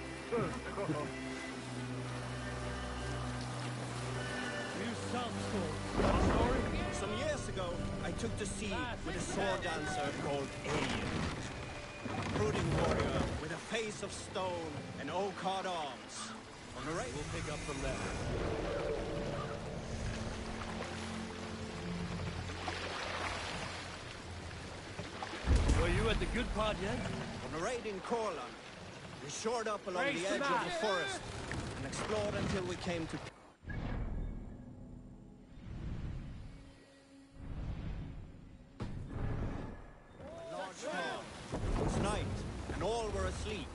Some years ago, I took to sea with a sword dancer called Aeon. A brooding warrior with a face of stone and oak-hard arms. On the right, we'll pick up from there. Were you at the good part yet? On a raid in Corland, we shored up along the edge of the forest and explored until we came to a large farm. It was night, and all were asleep.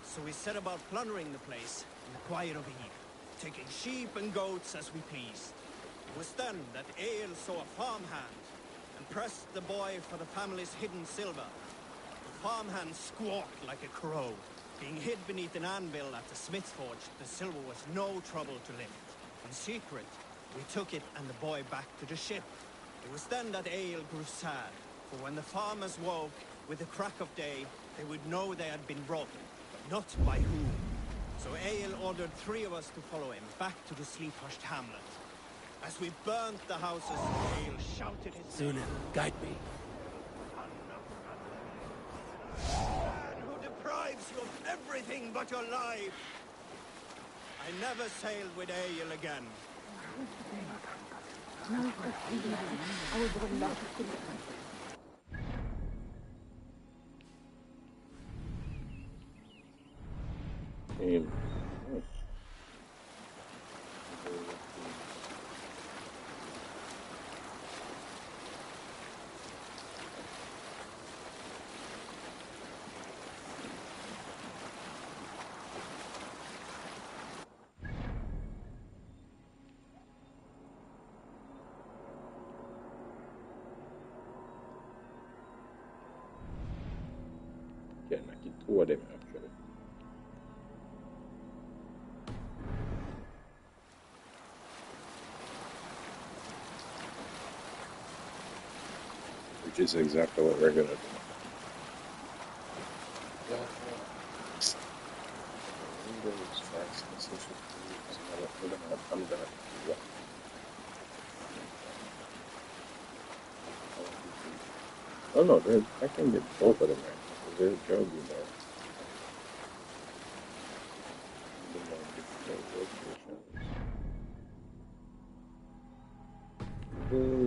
So we set about plundering the place in the quiet of eve, taking sheep and goats as we pleased. It was then that Ael saw a farmhand and pressed the boy for the family's hidden silver. The farmhand squawked like a crow. Being hid beneath an anvil at the smith's forge, the silver was no trouble to lift. In secret, we took it and the boy back to the ship. It was then that Ael grew sad, for when the farmers woke with the crack of day, they would know they had been robbed, but not by whom. So Ael ordered 3 of us to follow him back to the sleep-hushed hamlet. As we burnt the houses, Ael shouted his name. Sunan, guide me. Man who deprives you of everything but your life. I never sailed with Ael again. Yeah, I can 2 of them actually. Which is exactly what we're gonna do. I'm gonna do that. Oh no, I can get both of them right now. There's a joke in there.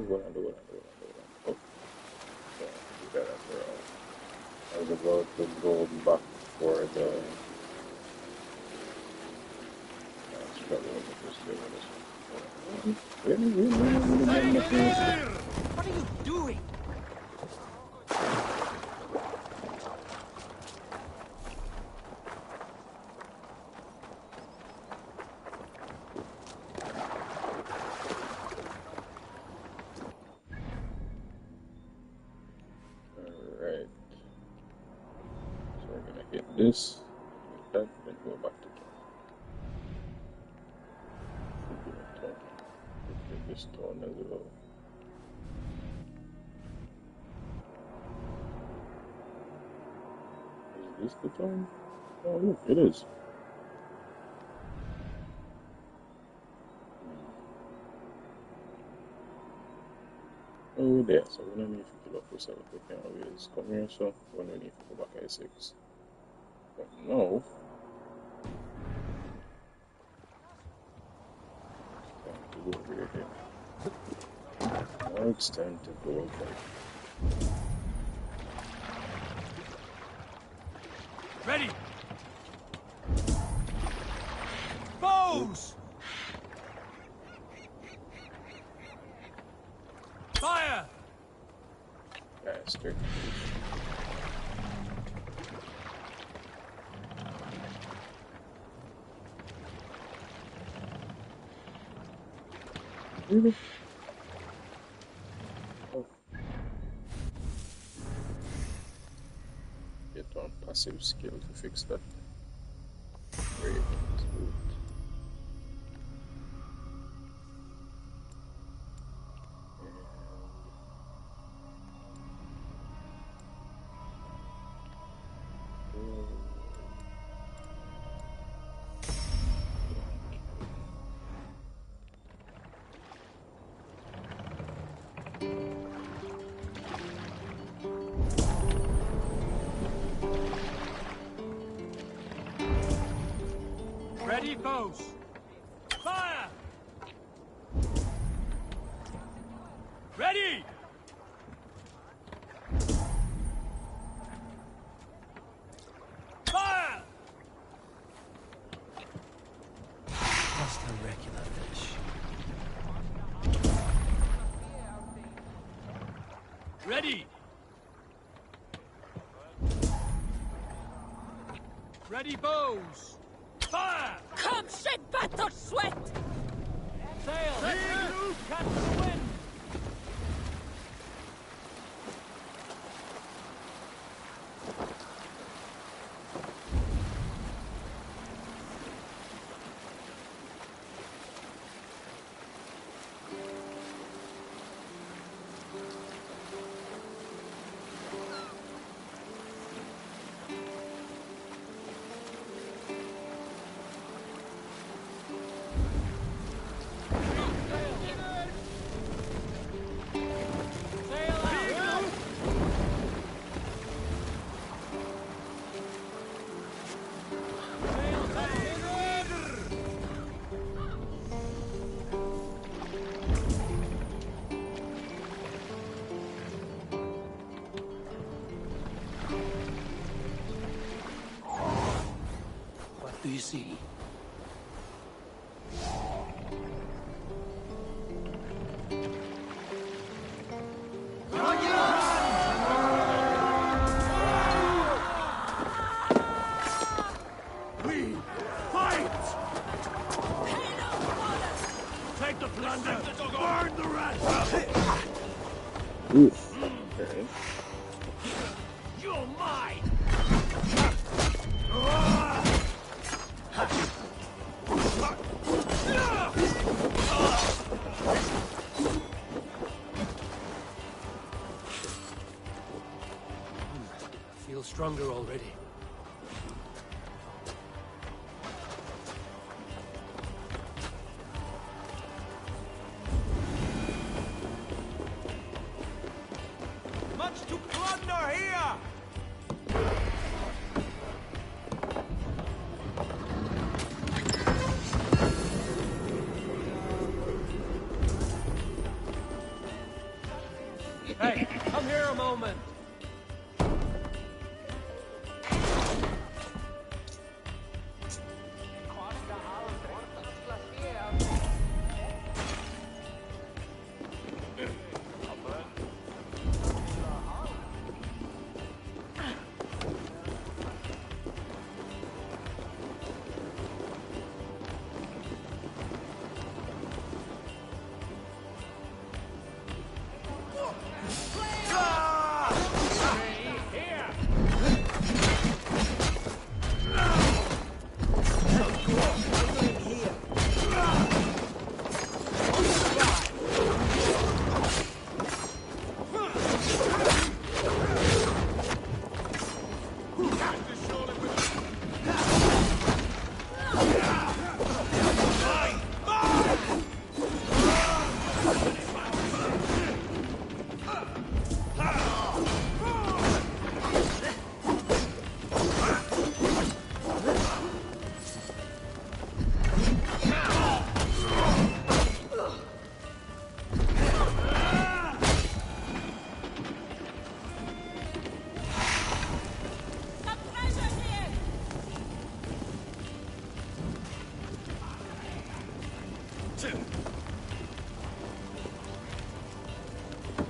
What I do. Oh, yeah, do that after all. I was about to go back for the struggle with this thing. What are you doing? Alright. So we're gonna hit this, hit that, then go back to town. Hit this town as well. Is this the town? Oh look, it is. Oh there, so we don't need to kill off ourselves. We can always come here, so we don't need to go back at 6. But no. It's time to go over here. Now it's time to go over. Ready! Bows! Fire! Bastard. Really? Oh. Get on passive skill to fix that. Great. Ready, foes! Fire! Ready! Fire! Just a regular fish. Ready! Ready, bows! Fire! Come shed battle sweat! Sail! Here! Catch the wind! What do you see? We fight! Take the plunder! Burn the rest! Oof. Okay. You're mine! I feel stronger already. Much to plunder here! Hey, come here a moment!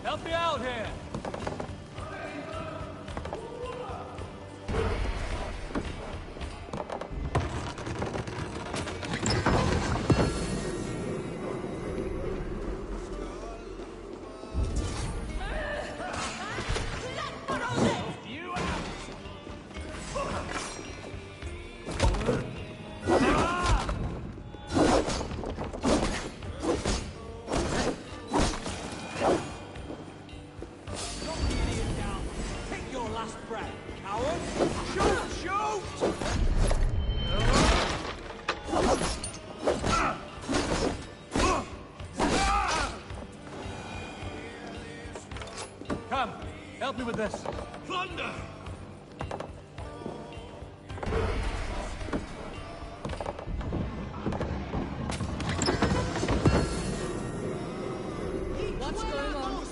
Help me out here! with this. Plunder! What's going on?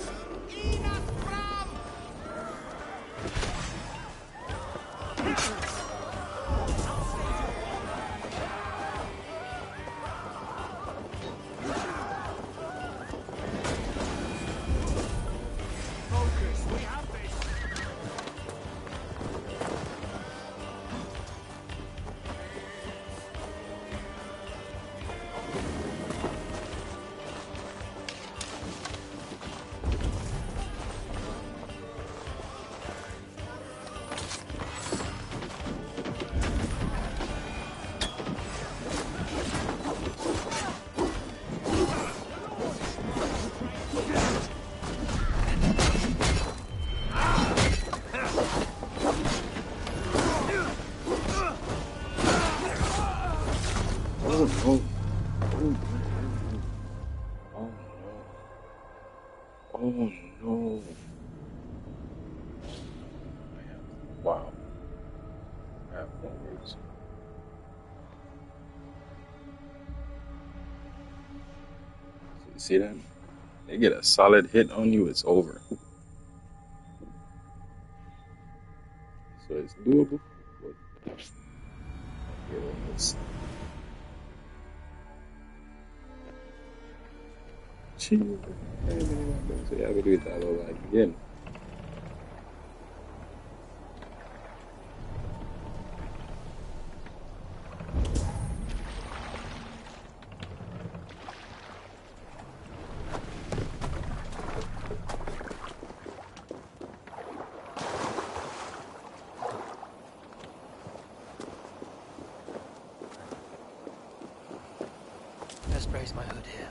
Focus, we have this. Oh no. Oh no. Wow. I have no words. See that? They get a solid hit on you, it's over. So it's doable. But yeah, it's chill. So yeah, we do it all over again. Let's brace my hood here.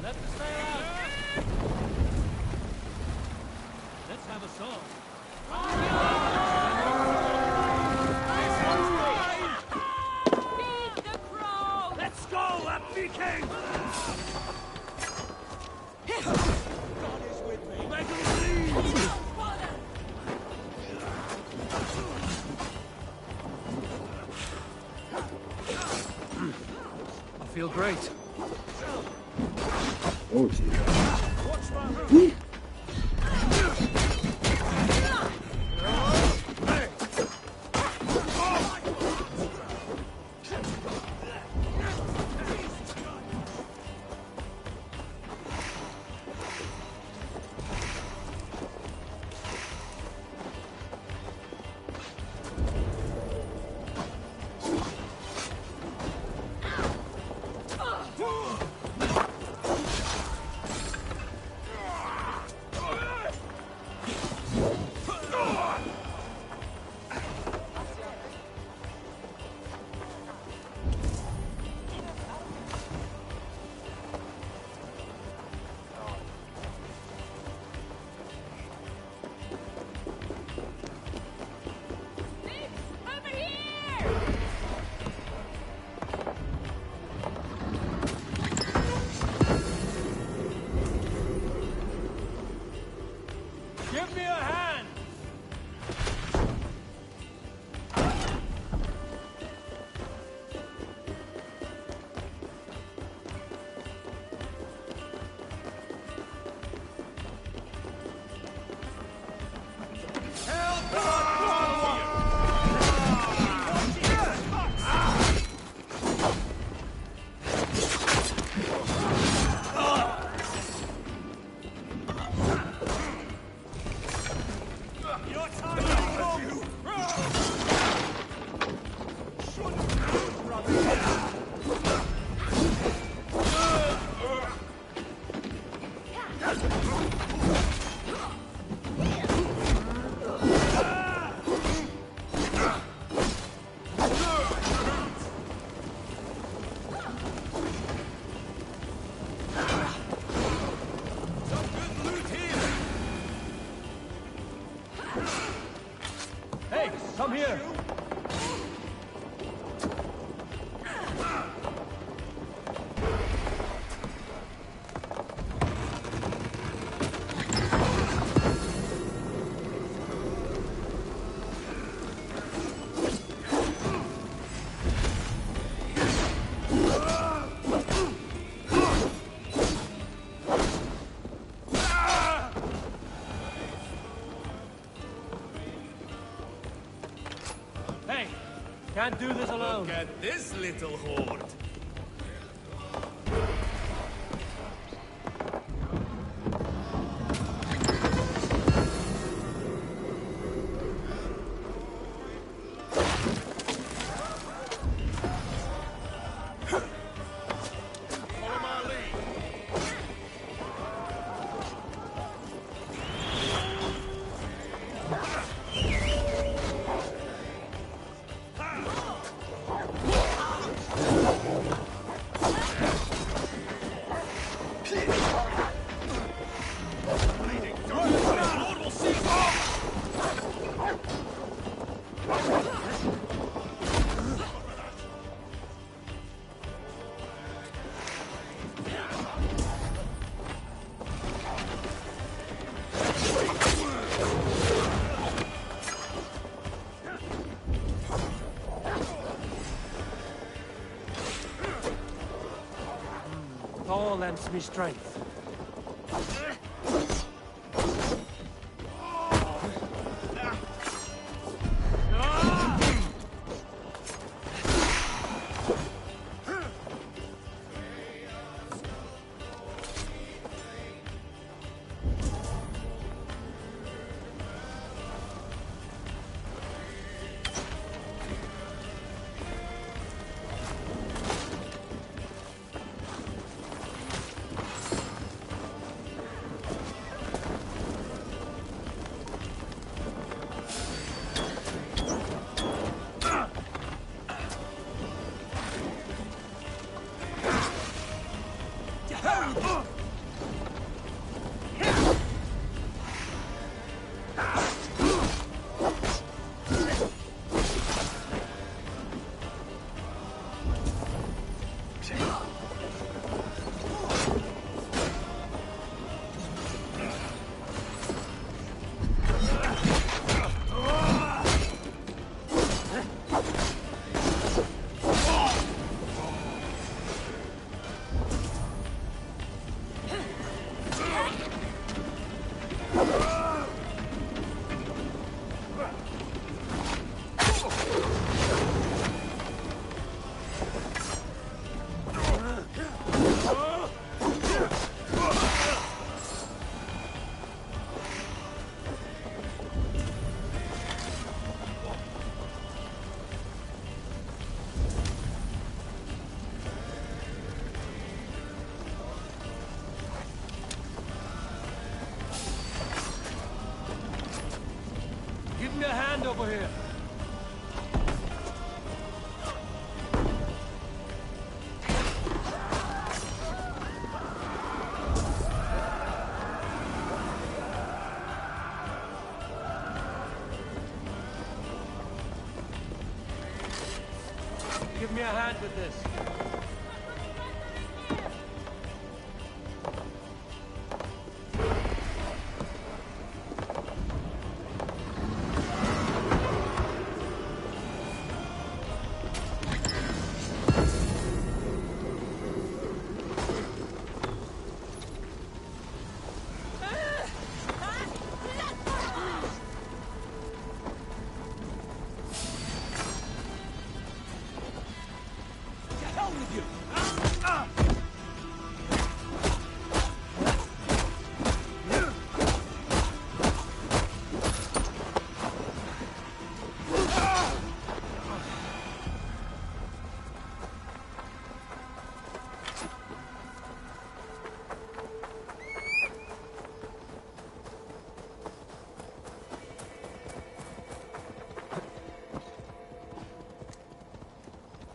Let the sail out. Let's have a song. Beat the crow! Let's go, Viking! God is with me. Make him bleed! I feel great. Oh gee. Watch my move. Can't do this alone. Look at this little horde. All lends me strength. Give me a hand over here. Give me a hand with this.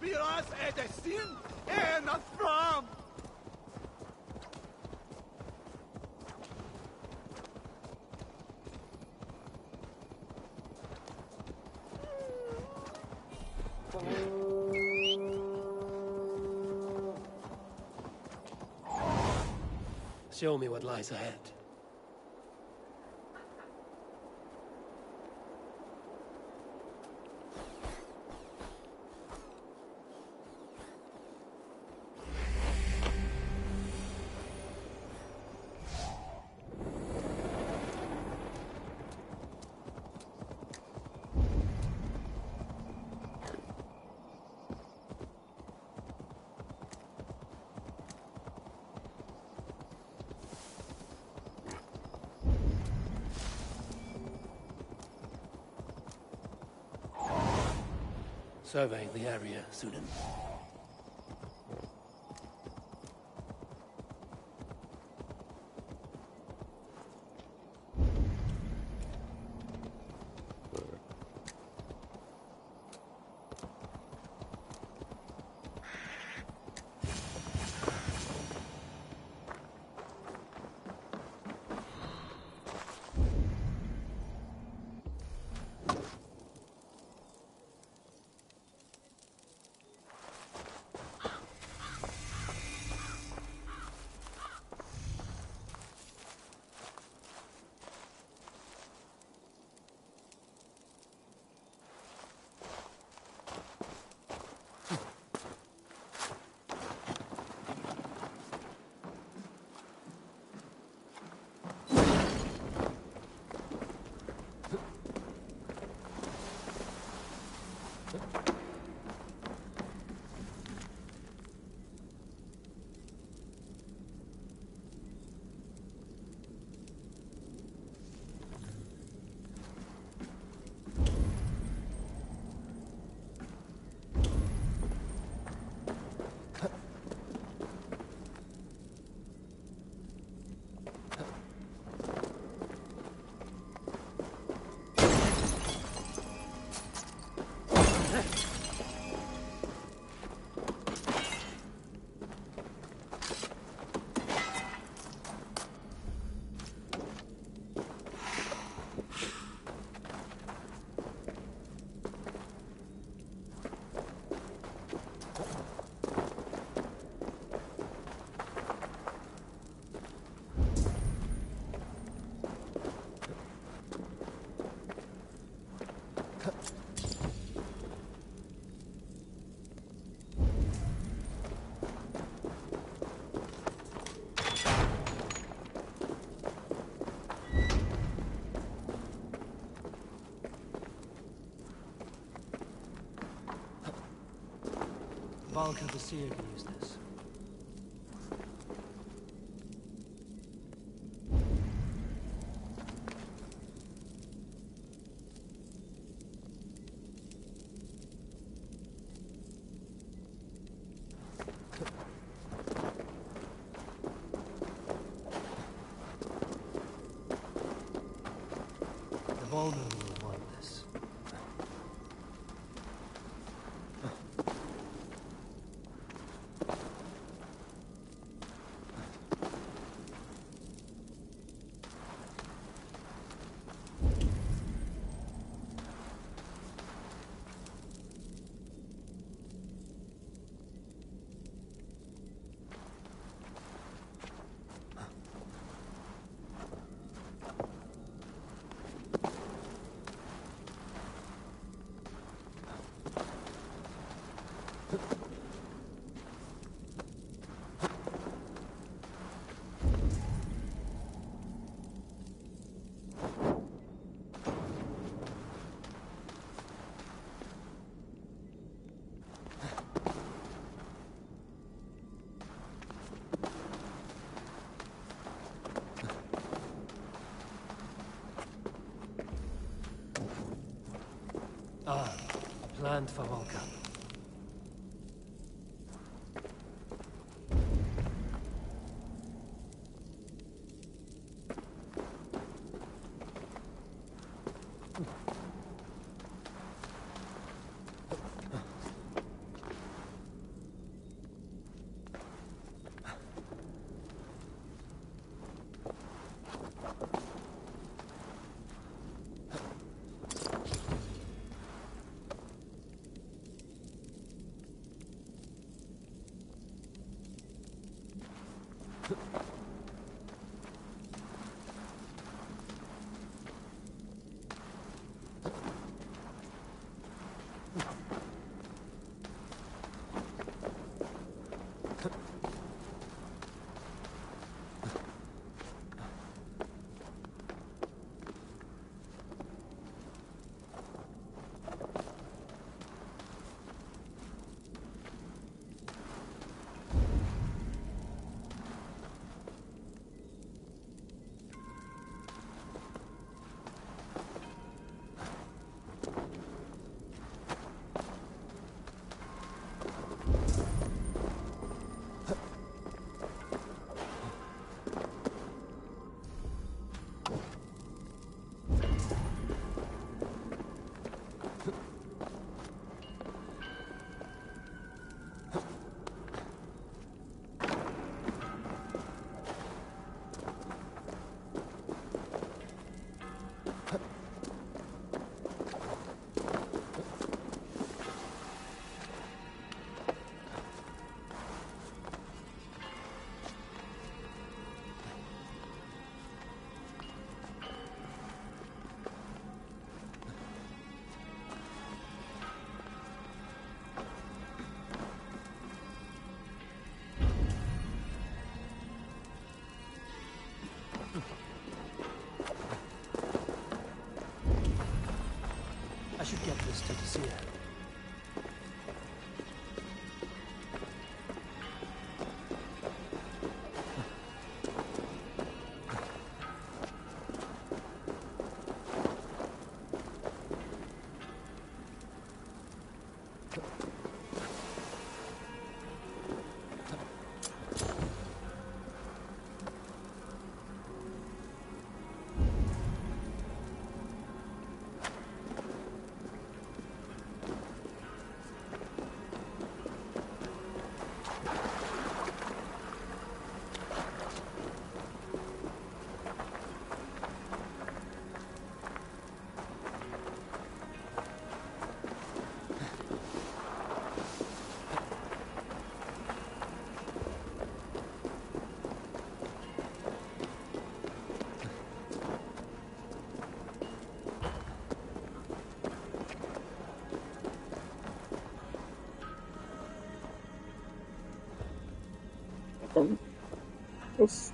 Biraz edesin en afram. Show me what lies ahead. survey the area, Sunan. Valka the Seer can use this. The ballroom will want this. Ah, planned for Valka. Good to see you. Oof.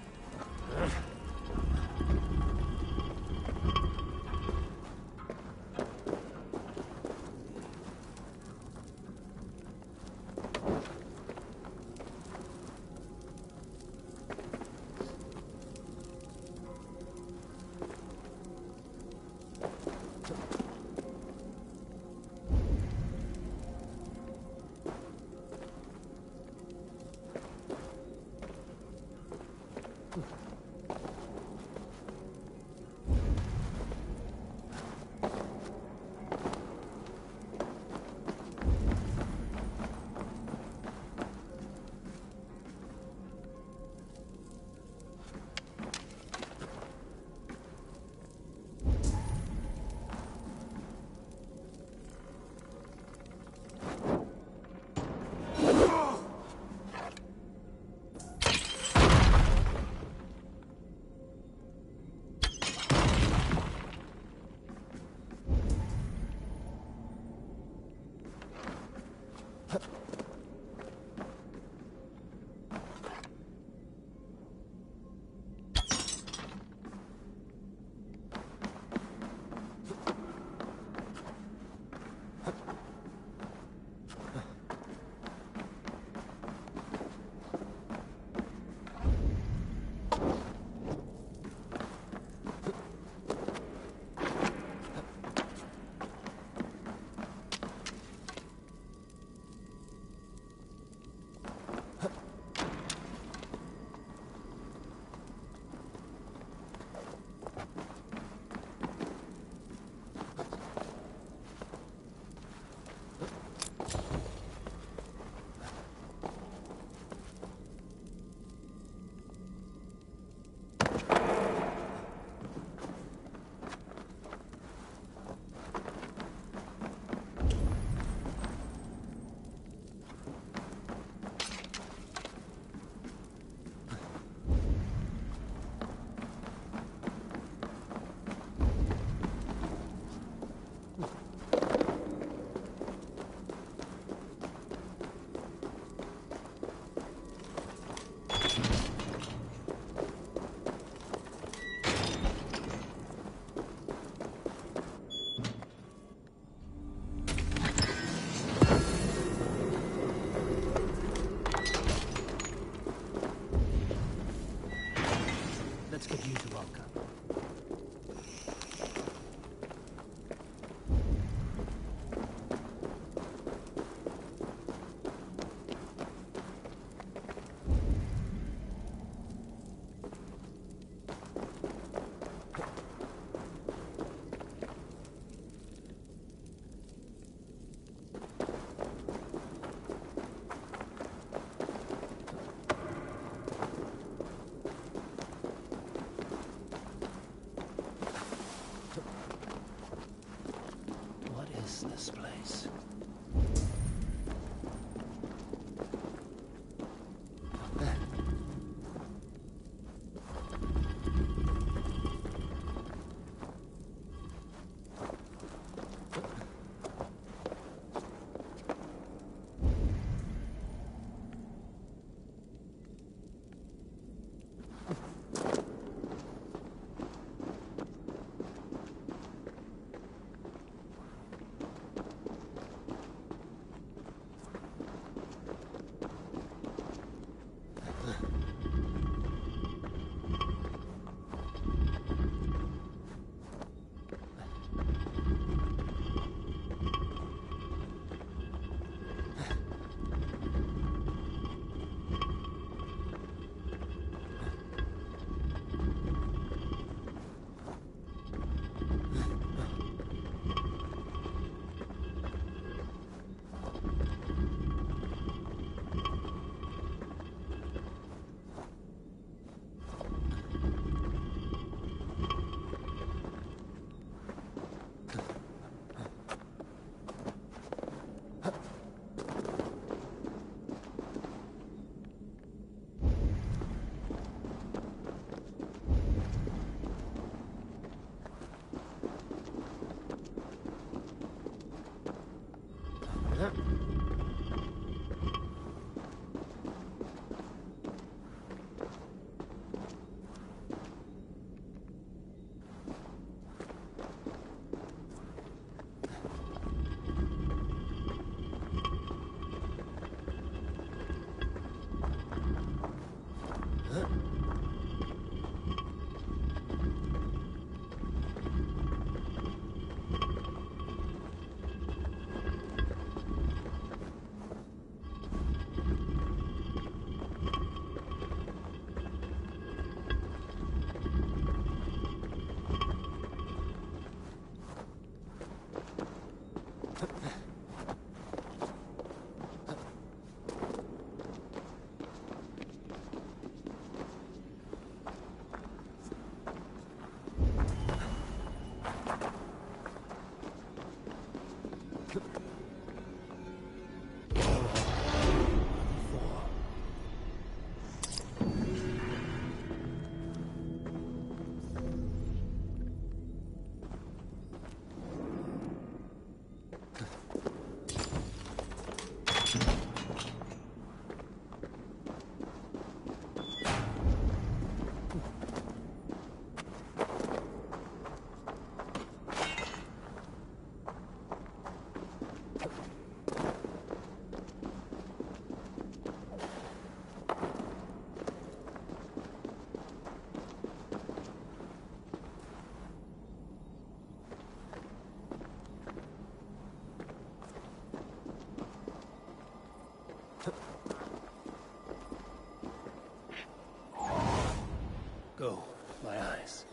Go, my eyes.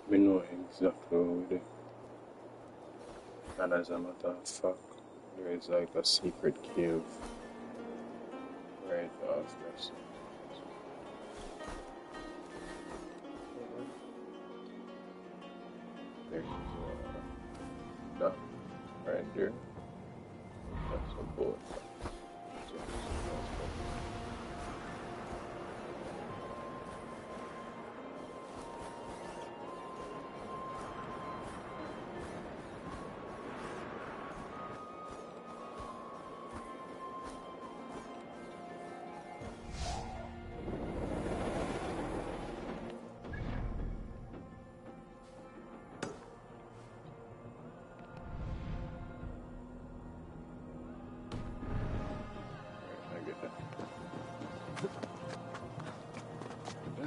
We know exactly what we do. And as a matter of fact, there is like a secret cave right off this. There's that right there. That's a boat.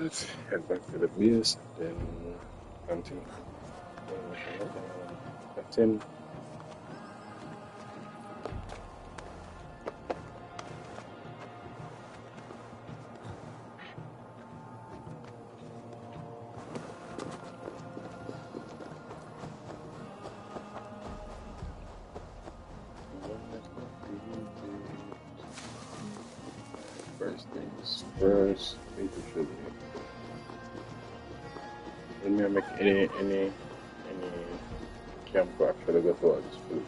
Let's head back to the base, then continue. Continue. First things first, making sure that when we make any camp, actually go towards food.